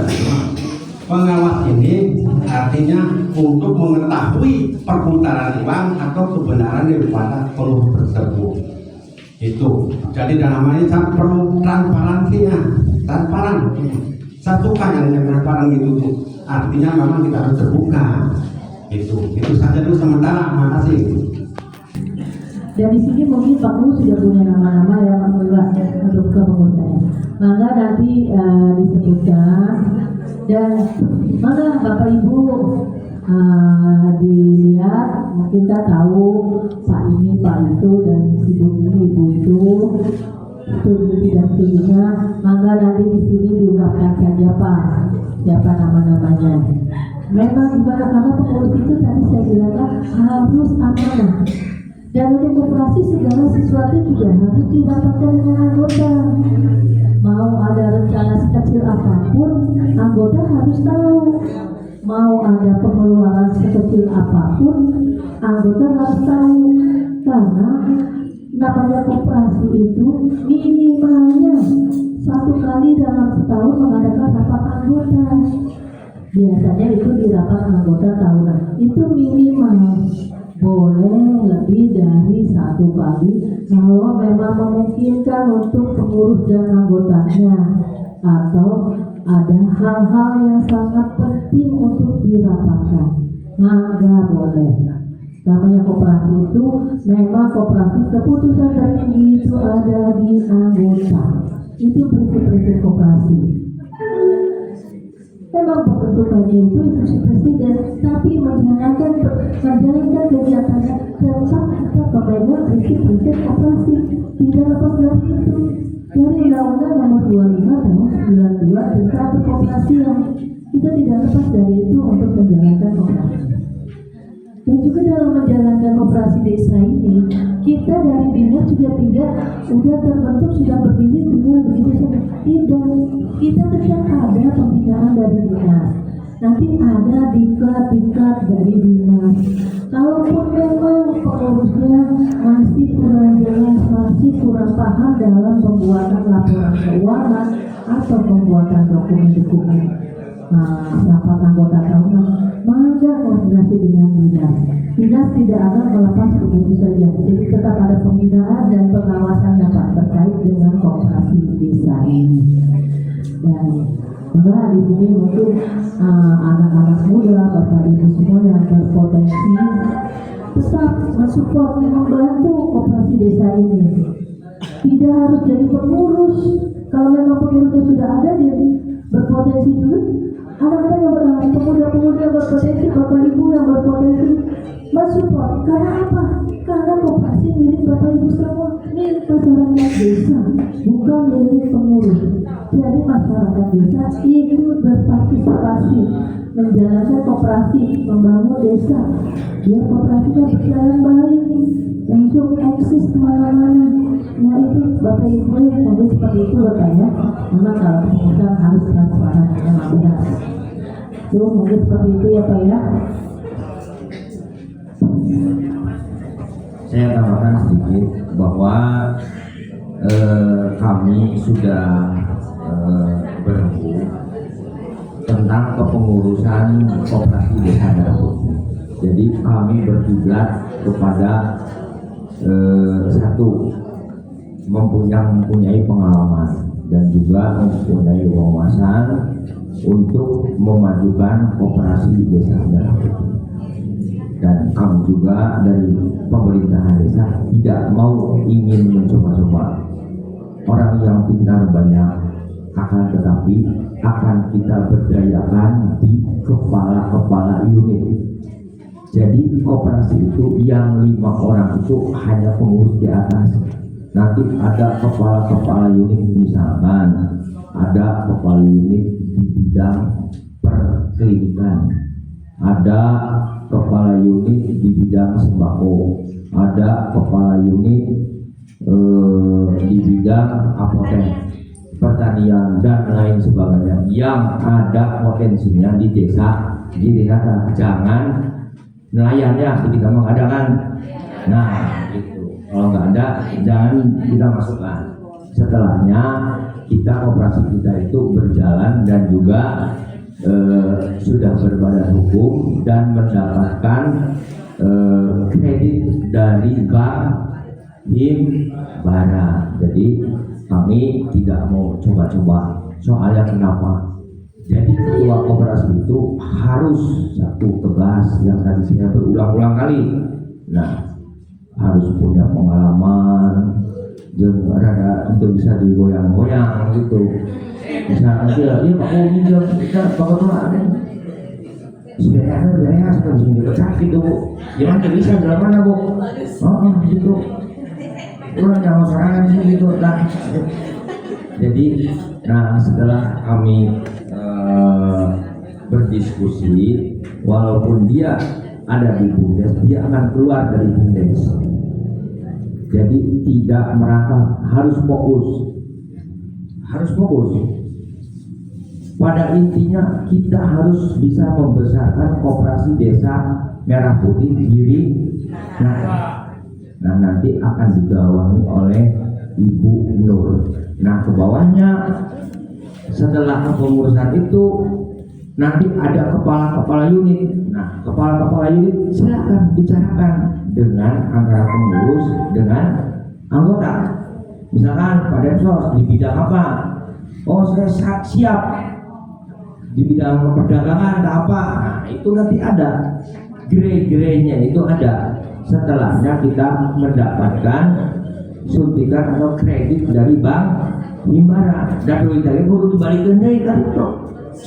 Pengawas ini artinya untuk mengetahui perputaran uang atau kebenaran daripada peluang tersebut. Itu jadi dalam hal ini saya perlu transparansinya, transparan. Saya suka yang transparan gitu tuh. Artinya memang kita harus terbuka. Itu saja dulu sementara. Makasih. Dan di sini mungkin Pak Guru sudah punya nama-nama yang mengulasnya untuk kepengurusannya. Maka nanti disebutkan dan mana Bapak Ibu dilihat, kita tahu Pak ini, Pak itu, dan Ibu ini, Ibu itu tidak setujunya. Maka nanti di sini diungkapkan saja Pak, siapa nama-namanya. Memang ibarat karena pengurus itu tadi saya bilang harus amanah. Dan untuk koperasi segala sesuatu juga harus didapatkan dengan anggota. Mau ada rencana sekecil apapun, anggota harus tahu. Mau ada pengeluaran sekecil apapun, anggota harus tahu. Karena namanya koperasi itu minimalnya 1 kali dalam setahun mengadakan rapat anggota. Biasanya itu di rapat anggota tahunan. Itu minimal. Boleh lebih dari 1 kali kalau memang memungkinkan untuk pengurus dan anggotanya, atau ada hal-hal yang sangat penting untuk dirapatkan, maka boleh. Namanya koperasi itu memang koperasi, keputusan tertinggi itu ada di anggota. Itu prinsip-prinsip koperasi. Memang pembentukannya itu instruksi presiden, tapi menjalankan kegiatannya tetap kita pemegang prinsip-prinsip koperasi. Tidak lepas dari itu. Dari Undang-Undang Nomor 25 Tahun 92 tentang Koperasian, kita tidak lepas dari itu untuk menjalankan koperasi. Dan juga dalam menjalankan koperasi desa ini, Kita dari dinas juga tidak sudah terbentuk, sudah berdiri dengan begitu saja. Tidak, kita tetap ada pembinaan dari dinas. Nanti ada diklat dari dinas. Kalaupun memang pengurusnya masih kurang jelas, masih kurang paham dalam pembuatan laporan keuangan atau pembuatan dokumen-dokumen rapat anggota tahunan, maka koordinasi dengan dinas. Dinas tidak akan melepas begitu saja. Jadi tetap ada pembinaan dan pengawasan dapat terkait dengan koperasi desa ini. Dan enggak di sini mungkin anak-anak muda, bapak ibu semua yang berpotensi tetap mensupport, membantu koperasi desa ini. Tidak harus jadi pengurus. Kalau memang pengurusnya sudah ada, dia berpotensi juga. Anak-anak yang pemuda-pemuda yang berpotensi, bapak ibu yang berpotensi mensupport. Karena apa? Karena koperasi milik bapak ibu semua, milik masyarakat desa, bukan milik pengurus. Jadi masyarakat desa ikut berpartisipasi menjalankan koperasi, membangun desa, biar koperasinya berjalan baik, langsung eksis kemana-mana. Nah itu bapak ibu mungkin seperti itu bapak ya. Memang kalau kita harus transparan dengan jelas. Itu mungkin seperti itu ya pak ya. Saya tambahkan sedikit bahwa kami sudah berembuk tentang kepengurusan koperasi desa Merah Putih. Jadi kami berkiblat kepada satu, mempunyai pengalaman dan juga mempunyai wawasan untuk memajukan koperasi desa Merah Putih. Dan kami juga dari pemerintahan desa tidak mau ingin mencoba-coba. Orang yang pintar banyak, akan tetapi akan kita berdayakan di kepala-kepala unit. Jadi koperasi itu yang 5 orang itu hanya pengurus di atas. Nanti ada kepala-kepala unit, misalkan ada kepala unit di bidang perklinikan, ada kepala unit di bidang sembako, ada kepala unit di bidang apotek, pertanian dan lain sebagainya yang ada potensinya di desa Girinata. Jangan nelayannya kita mengadakan. Nah itu kalau nggak ada jangan kita masukkan. Setelahnya kita operasi kita itu berjalan dan juga sudah berbadan hukum dan mendapatkan kredit dari Bank Himbara. Jadi kami tidak mau coba-coba. Soalnya kenapa? Jadi ketua koperasi itu harus satu tegas yang tadi saya berulang-ulang kali. Nah, harus punya pengalaman, jangan rada untuk bisa digoyang-goyang gitu. Misalnya dia Pak mau minjem kita Pak Ketua ada. Sebenarnya beres kan sini pecah gitu. Jangan bisa dalam mana Bu? Oh gitu. Orang yang serangan gitu lah. Jadi, nah setelah kami berdiskusi, walaupun dia ada di Bumdes, dia akan keluar dari Bumdes. Jadi tidak merangkap, harus fokus. Pada intinya kita harus bisa membesarkan koperasi desa Merah Putih Girinata. Nah nanti akan digawangi oleh Ibu Nur. Nah ke bawahnya setelah kepengurusan itu nanti ada kepala-kepala unit. Nah kepala-kepala unit silakan bicarakan dengan antara pengurus dengan anggota. Misalkan Pak Densos di bidang apa? Oh saya siap di bidang perdagangan apa? Nah itu nanti ada grade-grade-nya itu ada. Setelahnya kita mendapatkan suntikan atau kredit dari Bank Himbara. Dan duitnya baru dibalikin deh kan itu.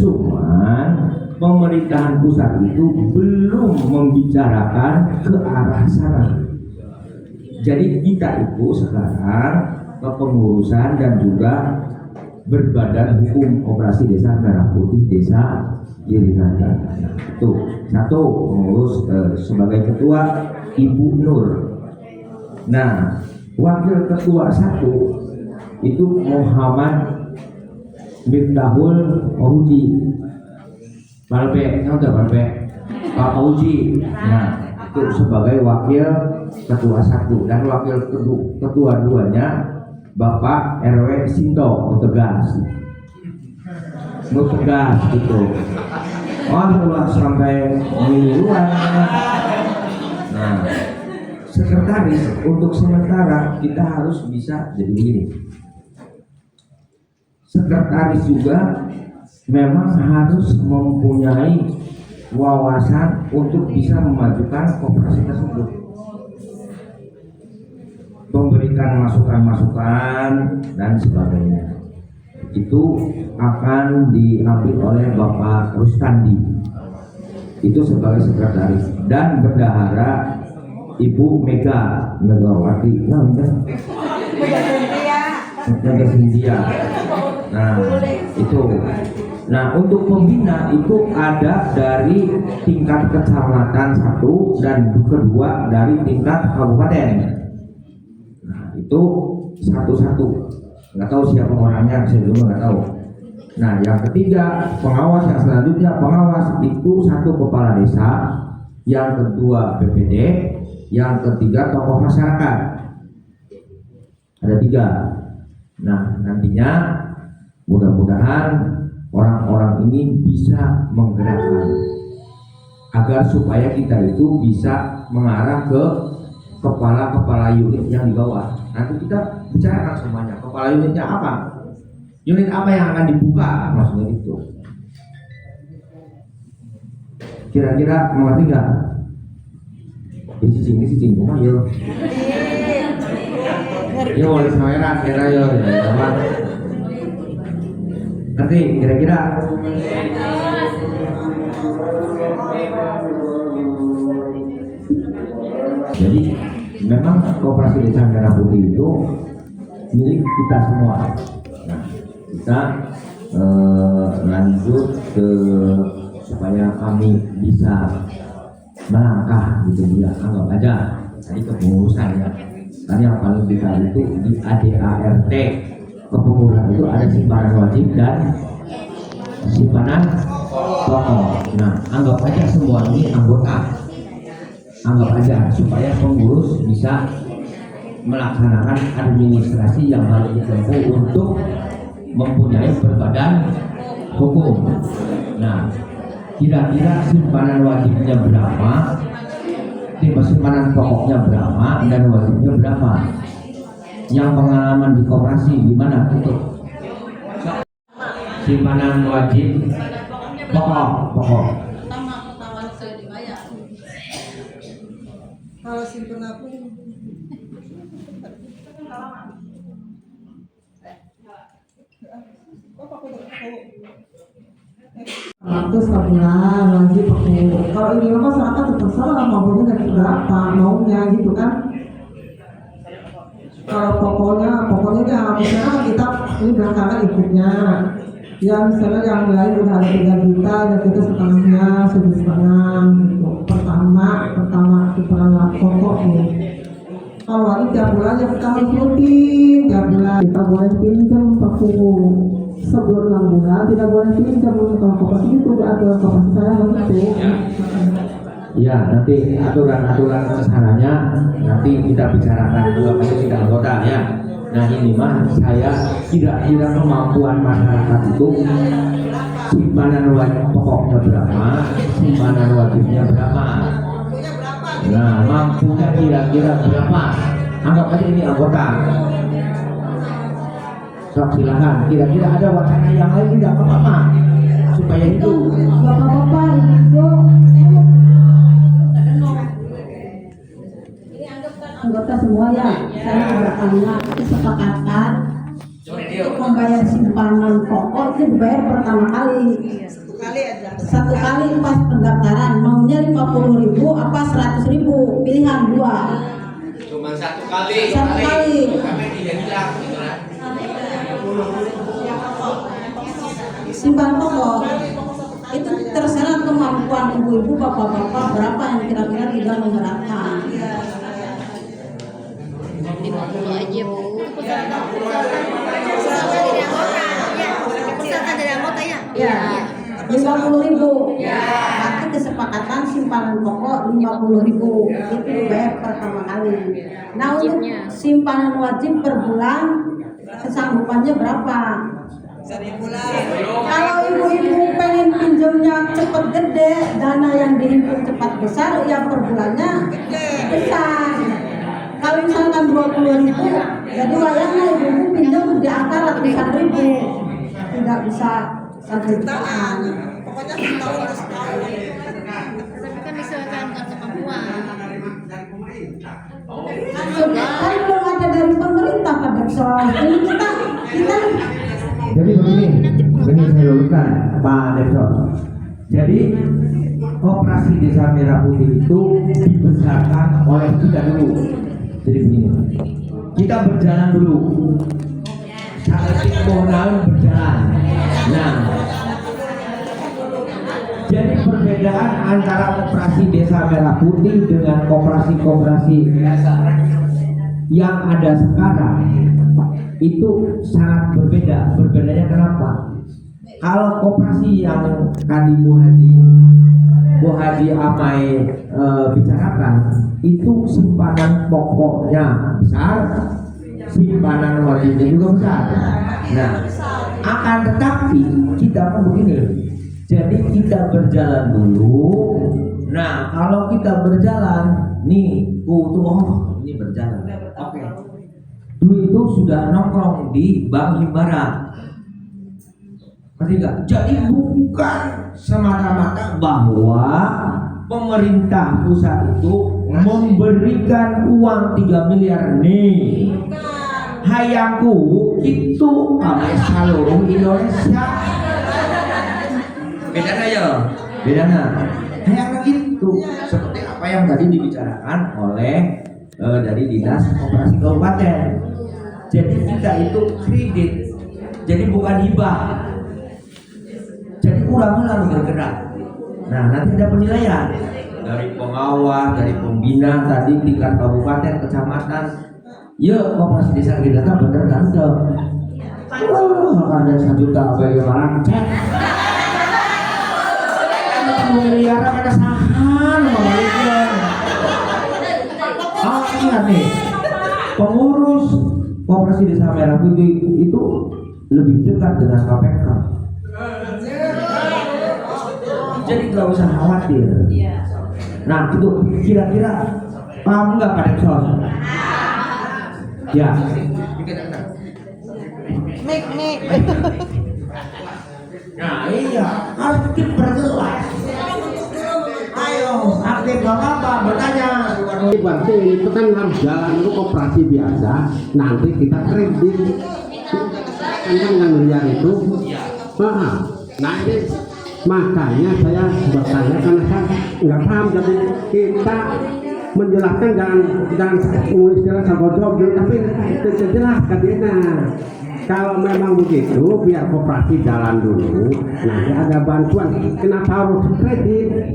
Cuman pemerintahan pusat itu belum membicarakan ke arah sana. Jadi kita itu sekarang kepengurusan dan juga berbadan hukum operasi desa Merah Putih Desa Girinata. Itu satu pengurus sebagai ketua Ibu Nur. Nah, wakil ketua 1 itu Muhammad Miftahul Fauzi. Palpe, tahu nggak Palpe? Pak Fauzi. Nah, itu sebagai wakil ketua 1 dan wakil ketua 2-nya Bapak RW Sinto Mutegas gitu. Oh, sampai miliuan. Nah, sekretaris untuk sementara kita harus bisa jadi begini. Sekretaris juga memang harus mempunyai wawasan untuk bisa memajukan koperasi tersebut, memberikan masukan-masukan dan sebagainya. Itu akan diambil oleh Bapak Rustandi itu sebagai sekretaris, dan bendahara Ibu Megawati Mega Sintia. Nah, itu. Nah, untuk pembina itu ada dari tingkat kecamatan 1 dan kedua dari tingkat kabupaten. Nah, itu satu-satu. Nggak tahu siapa orangnya, saya juga nggak tahu. Nah, yang ketiga pengawas, yang selanjutnya pengawas itu 1 kepala desa, yang kedua BPD, yang ketiga tokoh masyarakat. Ada 3. Nah, nantinya mudah-mudahan orang-orang ini bisa menggerakkan agar supaya kita itu bisa mengarah ke kepala-kepala unit yang di bawah. Nanti kita bicarakan semuanya, kepala unitnya apa, unit apa yang akan dibuka, maksudnya itu. Kira-kira mengerti nggak? Ini cicing, yo. Yo, wali saweran kira yo, apa? Ngerti kira-kira? Jadi memang koperasi desa Merah Putih itu milik kita semua. Nah, kita lanjut ke supaya kami bisa melangkah gitu ya, anggap aja tadi kepengurusan ya. Tadi yang paling besar itu di ADART kepengurusan itu ada simpanan wajib dan simpanan pokok. Nah, anggap aja semua ini anggota. Anggap aja supaya pengurus bisa melaksanakan administrasi yang harus ditempuh untuk mempunyai berbadan hukum. Nah, kira-kira simpanan wajibnya berapa, simpanan pokoknya berapa, dan wajibnya berapa? Yang pengalaman di koperasi gimana itu? Simpanan wajib pokok. Kalau simpen aku ratus sebulan wajib pakai. Kalau ini mah masyarakat terserah maunya dari berapa maunya gitu kan. Kalau pokoknya ya misalnya kita ini belakangan ikutnya. Ya misalnya yang lain udah ada 3 juta, dan kita setengahnya 1,5 gitu. Pertama simpanan pokok nih. Kalau ini tiap bulan ya kita harus rutin, tiap bulan kita boleh pinjam pakai sebelum 6 bulan tidak boleh pinjam. Kalau koperasi itu udah ada koperasi saya itu. Ya, nanti aturan kesananya nanti kita bicarakan kalau kita anggota ya. Nah, ini mah saya kira-kira kemampuan masyarakat itu simpanan wajib pokoknya berapa, simpanan wajibnya berapa. Nah, mampunya kira-kira berapa? Anggap aja ini anggota. Sok silakan. Kira-kira ada wacana yang lain tidak apa-apa supaya itu. Bapak-bapak, Ibu, anggota semua ya, saya bertanya kesepakatan untuk membayar simpanan pokok itu dibayar pertama kali. Satu kali pas pendaftaran maunya 50.000 apa 100.000, pilihan 2. Cuma satu kali. Sampai tidak hilang gitu kan. Simpan pokok itu terserah kemampuan ibu-ibu, bapak-bapak berapa yang kira-kira tidak menggerakkan. Ya, 50.000. Berarti kesepakatan simpanan pokok 50.000 itu dibayar pertama kali. Nah untuk simpanan wajib per bulan kesanggupannya berapa? Kalau ibu-ibu pengen pinjamnya cepat gede, dana yang dihimpun cepat besar, ya per bulannya besar. Kalau misalkan 20.000, jadi wayangnya ibu-ibu pinjam di angka ratusan ribu, tidak bisa 1 jutaan. Pokoknya setahun. Tapi kan disesuaikan dengan kemampuan. Kan belum ada dari pemerintah Pak Dekson. Jadi kita Jadi begini saya luruskan Pak Dekson. Jadi Koperasi Desa Merah Putih itu dibesarkan oleh kita dulu. Jadi begini, kita berjalan dulu. Saat komunal berjalan. Nah, jadi perbedaan antara Koperasi Desa Merah Putih dengan koperasi-koperasi yang ada sekarang itu sangat berbeda. Berbedanya kenapa? Kalau koperasi yang tadi Bu Haji Amai bicarakan itu simpanan pokoknya besar, simpanan wajibnya juga besar. Nah, akan tetapi kita mau begini. Jadi kita berjalan dulu. Nah, kalau kita berjalan, nih, ini berjalan. Oke. Dulu itu sudah nongkrong di Bank Himbara. Ketiga, jadi bukan semata-mata bahwa pemerintah pusat itu memberikan uang 3 miliar nih. Hayangku itu kami seluruh Indonesia. Bedanya ya, bedanya. Hayang itu seperti apa yang tadi dibicarakan oleh dari Dinas Koperasi Kabupaten. Jadi kita itu kredit, jadi bukan hibah. Jadi kurang lalu bergerak. Nah, nanti ada penilaian dari pengawas, dari pembina tadi tingkat kabupaten, kecamatan. Ya, Koperasi Desa Gidata bener tante. Ada 1 juta bagaimana? Cek. Miliar ada saham membaliknya. Ingat nih, pengurus Koperasi Desa Merah Putih itu lebih dekat dengan KPK. Jadi nggak usah khawatir. Nah itu kira-kira paham nggak Pak Dekson? Ya. Mik. Nah iya, harus diperjelas. Ayo, aktif apa bertanya. Berarti itu kan harus jalan itu koperasi biasa. Nanti kita kredit. Kan dengan miliar itu. Nah ini makanya saya bertanya karena saya nggak paham. Jadi kita menjelaskan jangan istilah sabodoh, tapi jelas katanya. Kalau memang begitu, biar koperasi jalan dulu. Nanti ada bantuan. Kenapa harus kredit?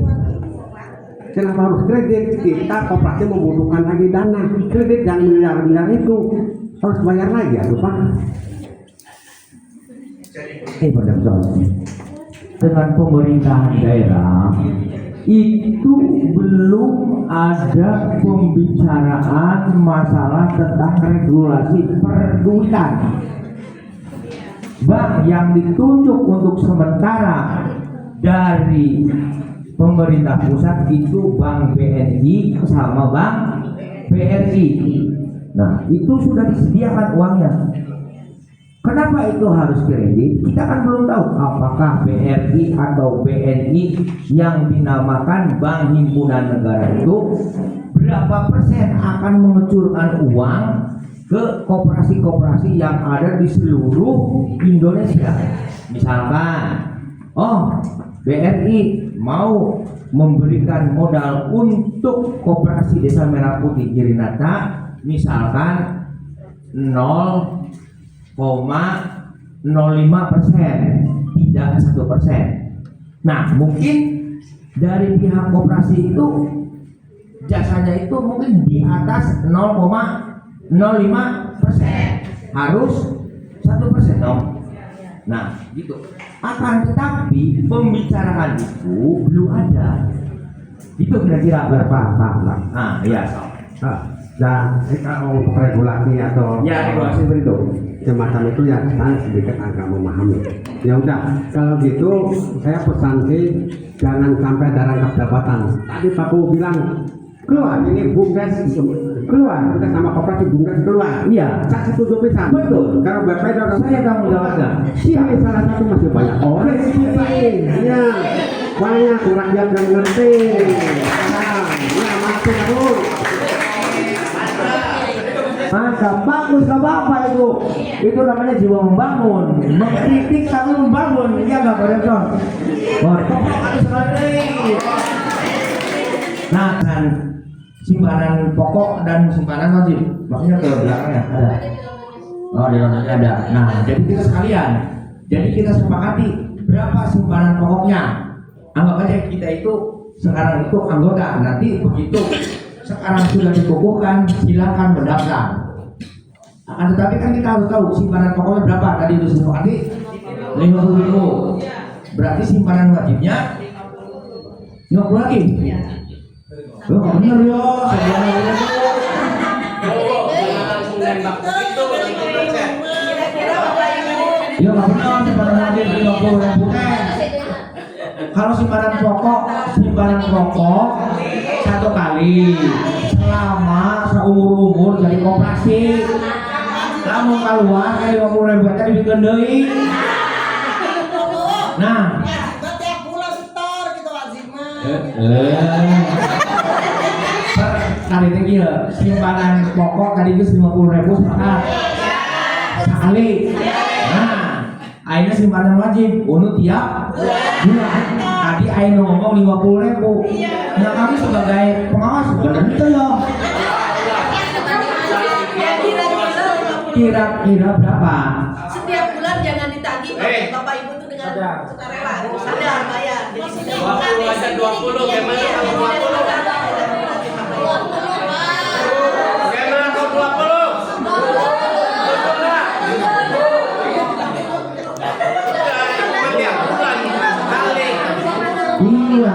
Kenapa harus kredit? Kita koperasi membutuhkan lagi dana. Kredit yang miliar-miliar itu harus bayar lagi, ya Pak. Pak Dekson, dengan pemerintahan daerah itu belum ada pembicaraan masalah tentang regulasi perduitan. Bank yang ditunjuk untuk sementara dari pemerintah pusat itu Bank BNI sama Bank BRI. Nah, itu sudah disediakan uangnya. Kenapa itu harus kredit? Kita kan belum tahu apakah BRI atau BNI yang dinamakan Bank Himpunan Negara itu berapa persen akan mengucurkan uang ke koperasi-koperasi yang ada di seluruh Indonesia. Misalkan, BRI mau memberikan modal untuk Koperasi Desa Merah Putih Girinata, misalkan 0,05%, tidak 1%. Nah, mungkin dari pihak koperasi itu jasanya itu mungkin di atas 0,05%. harus 1% dong. Nah, gitu. Akan tetapi pembicaraan itu belum ada. Itu kira-kira Pak. Nah, iya. Dan kalau untuk regulasi atau Ya, regulasi itu. semacam itu ya saya sedikit agak memahami. Ya udah, kalau gitu saya pesan sih jangan sampai ada rangkap jabatan. Tadi Pak Bu bilang keluar ini bungkas keluar, kita sama koperasi bungkas keluar. Iya. Saya setuju pisan. Betul. Kalau BPD orang Saya tanggung jawabnya. sini salah satu masih banyak orang di sini. Ya, banyak rakyat yang ngerti. Nah, ya masih Bu. Maka bagus ke Bapak itu namanya jiwa membangun, mengkritik sambil membangun, ya nggak boleh dong. Harus sekali. Nah kan simpanan pokok dan simpanan wajib, maksudnya ke belakangnya ada. Oh di belakangnya ada. Nah jadi kita sekalian, jadi kita sepakati berapa simpanan pokoknya. Anggap aja kita itu sekarang itu anggota, nanti begitu sekarang sudah dikukuhkan, silakan mendaftar. Akan tetapi kan kita harus tahu simpanan pokoknya berapa. Tadi itu sepakati 50.000. Berarti simpanan wajibnya 50 lagi. Oh, bener ya, ya nggak benar simpanan wajib 50.000 teh. Kalau simpanan pokok satu kali selama seumur jadi koperasi. Kamu keluar kali 50.000 tadi bikin deui. Nah, Setiap bulan setor gitu wajib mah. Kali ini simpanan pokok tadi itu 50.000 sepakat sekali. Nah, akhirnya simpanan wajib untuk tiap bulan. Tadi Aino ngomong 50.000. Nah kami sebagai pengawas benar itu ya. Kira-kira berapa? Setiap bulan jangan ditagih Bapak Ibu tuh dengan sukarela, sadar bayar. Jadi sini 20 aja 20, gimana kalau 20? Gimana kalau 20? Iya.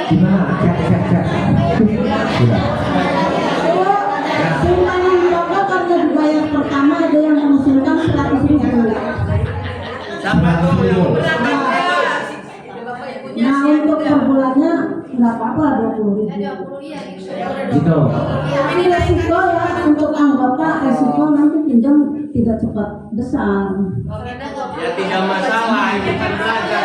Gimana? Cek. Sudah. Simpanan pokok karena dibayar pertama ada yang mengusulkan 100.000. Nah untuk per bulannya nggak apa-apa 20.000. Gitu. Ini resiko ya untuk anggota, resiko nanti pinjam tidak cepat besar. Ya tidak masalah, ini kan belajar.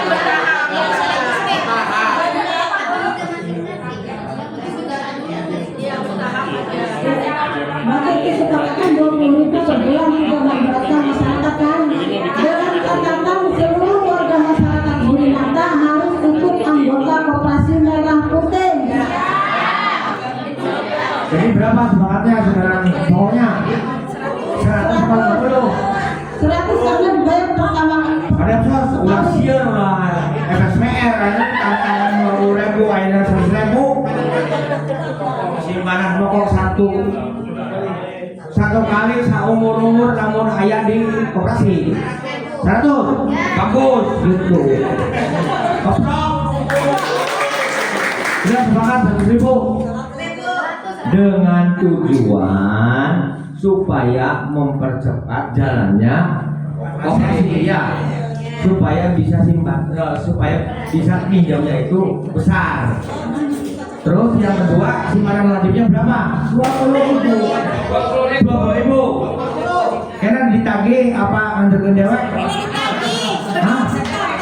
Maka kesepakatan 20.000 per bulan juga memberatkan masyarakat kan. Dengan catatan seluruh warga masyarakat Burinata harus ikut anggota koperasi merah putih. Jadi berapa semangatnya sekarang? Pokoknya 140. 100 karena dibayar pertama. Ada sos ulah sieur lah FSMR kan tantangan 20.000 ayeuna 100.000. Simpanan pokok satu kali seumur namun aya di koperasi 100 bagus gitu. Koprok sudah sepakat 100.000 dengan tujuan supaya mempercepat jalannya koperasi ya, supaya bisa supaya bisa pinjamnya itu besar. Terus yang kedua simpanan wajibnya berapa? 20.000. Karena ditagih apa nganterin dewek? Hah?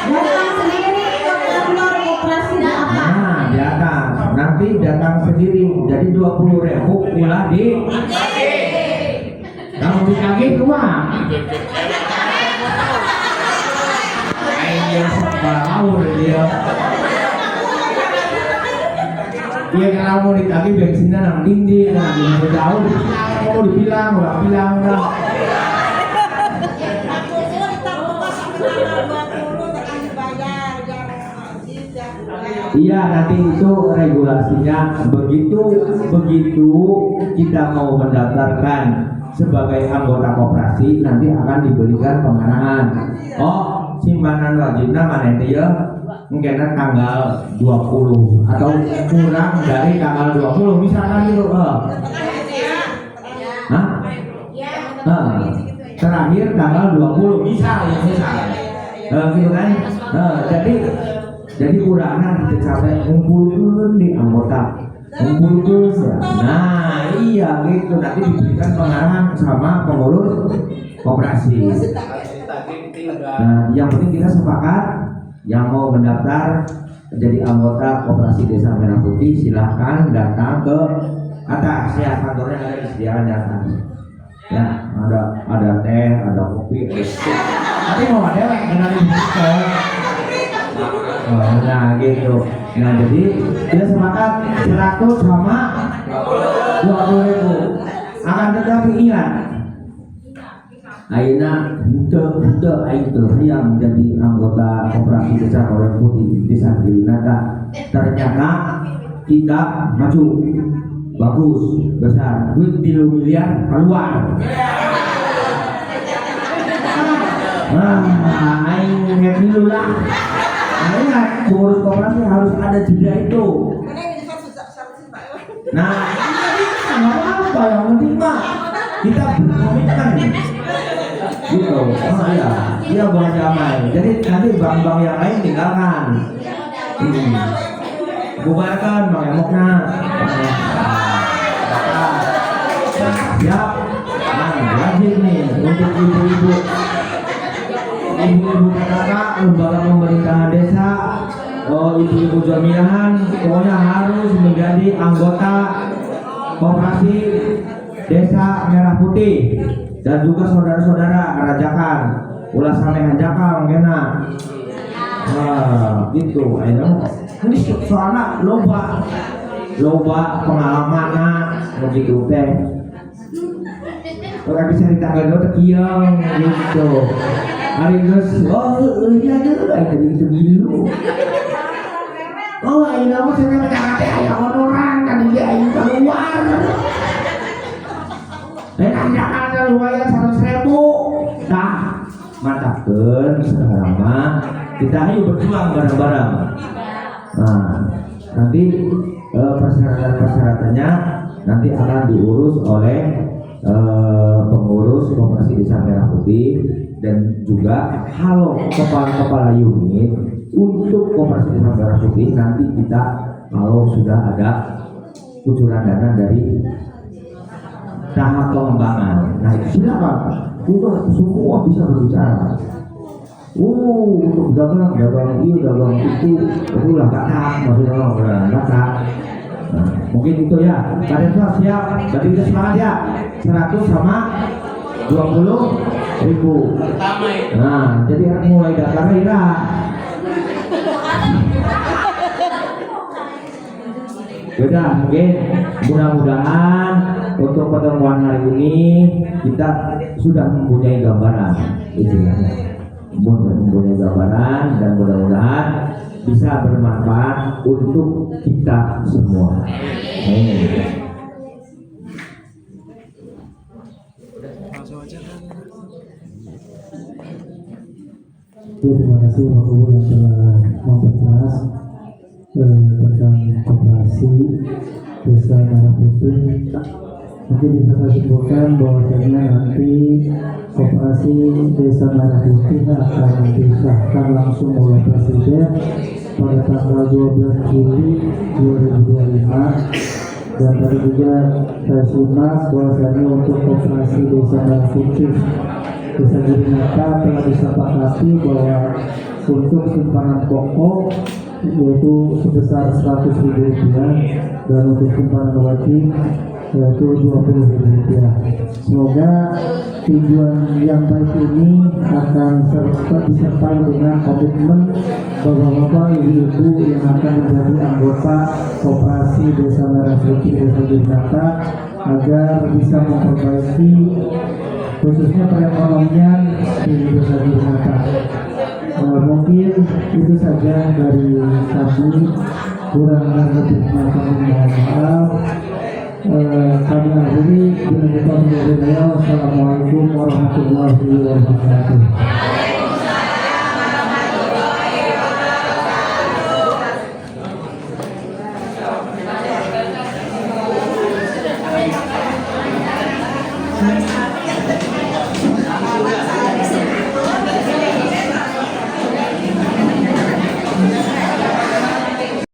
Datang sendiri ke kantor koperasi apa? Nah, datang. Nanti datang sendiri. Jadi 20.000 ulah di. Kalau ditagih rumah. Ayo sepaur dia. Dia kalau mau ditagih bensinnya nang dinding, nang jauh. Mau dibilang, udah bilang. Iya, nanti itu regulasinya begitu kita mau mendaftarkan sebagai anggota koperasi nanti akan diberikan pengarahan. Oh, simpanan wajibnya mana itu ya? Mungkin tanggal 20 atau kurang dari tanggal 20 misalkan gitu. Terakhir tanggal 20 misal gitu kan. Jadi kurangnya sampai ngumpulkan di anggota ngumpulkan. Nah iya gitu, nanti diberikan pengarahan sama pengurus koperasi. Nah yang penting kita sepakat, yang mau mendaftar menjadi anggota koperasi Desa Merah Putih silahkan datang ke atas ya, kantornya ada disediakan di atas ya, ada teh, ada kopi, ada tapi mau ada dengan nah gitu. Nah jadi kita sepakat 100 sama 20.000. Akan tetapi ingat, ayeuna itu yang menjadi anggota koperasi Desa Merah Putih Desa Girinata ternyata kita maju bagus besar, duit 3 miliar keluar. Aing ingat dulu lah. Ingat, pengurus koperasi harus ada jeda itu. Nah, nggak apa-apa, yang penting mah kita berkomitmen. Gitu, iya boleh damai. Jadi nanti bank-bank yang lain tinggalkan. Bubarkan bang emoknya. Siap. Nah, wajib nih untuk ibu-ibu PKK, lembaga pemerintahan desa, ibu-ibu jaminan, pokoknya harus menjadi anggota koperasi Desa Merah Putih, dan juga saudara-saudara rajakan, ulah sampai hanjakan kena. Gitu, ini soalnya loba pengalaman begitu teh. Orang bisa ditanggal tekiang gitu. Hari terus, iya itu dulu. Ini kamu sering mencatat ayam orang kan dia ayam keluar. Dan jangan lumayan 100.000. Nah, mantapkan sekarang mah kita ayo berjuang bareng-bareng. Nah, nanti persyaratan-persyaratannya nanti akan diurus oleh pengurus koperasi Desa Merah Putih. Dan juga halo kepala-kepala unit untuk koperasi Desa Merah Putih, nanti kita kalau sudah ada kucuran dana dari tahap pengembangan, nah itu silakan, itu semua bisa berbicara. Untuk dagang itu, itulah kata maksudnya orang kata. Nah, mungkin itu ya, kalian siap, berarti kita semangat ya, 100 sama 20.000. Nah, jadi mulai daftar ya. Sudah, mungkin mudah-mudahan untuk pertemuan hari ini kita sudah mempunyai gambaran, mempunyai gambaran, dan mudah-mudahan bisa bermanfaat untuk kita semua. Amin. Terima kasih Pak Gubernur yang telah memperjelas tentang koperasi Desa Merah Putih. Mungkin bisa saya simpulkan bahwasanya nanti koperasi Desa Merah Putih akan disahkan langsung oleh Presiden pada tanggal 12 Juli 2025. Dan tadi juga saya simak bahwasanya untuk koperasi Desa Merah Putih Desa Girinata telah disepakati bahwa untuk simpanan pokok yaitu sebesar Rp100.000 dan untuk simpanan wajib yaitu Rp20.000. Semoga tujuan yang baik ini akan disertai dengan komitmen bapak-bapak, ibu-ibu yang akan menjadi anggota koperasi Desa Merah Putih Desa Girinata agar bisa memperbaiki khususnya perekonomian di Desa Girinata. Mungkin itu saja dari kami, kurang lebihnya kami mohon maaf. Kami akhiri dengan ucapan Assalamualaikum warahmatullahi wabarakatuh.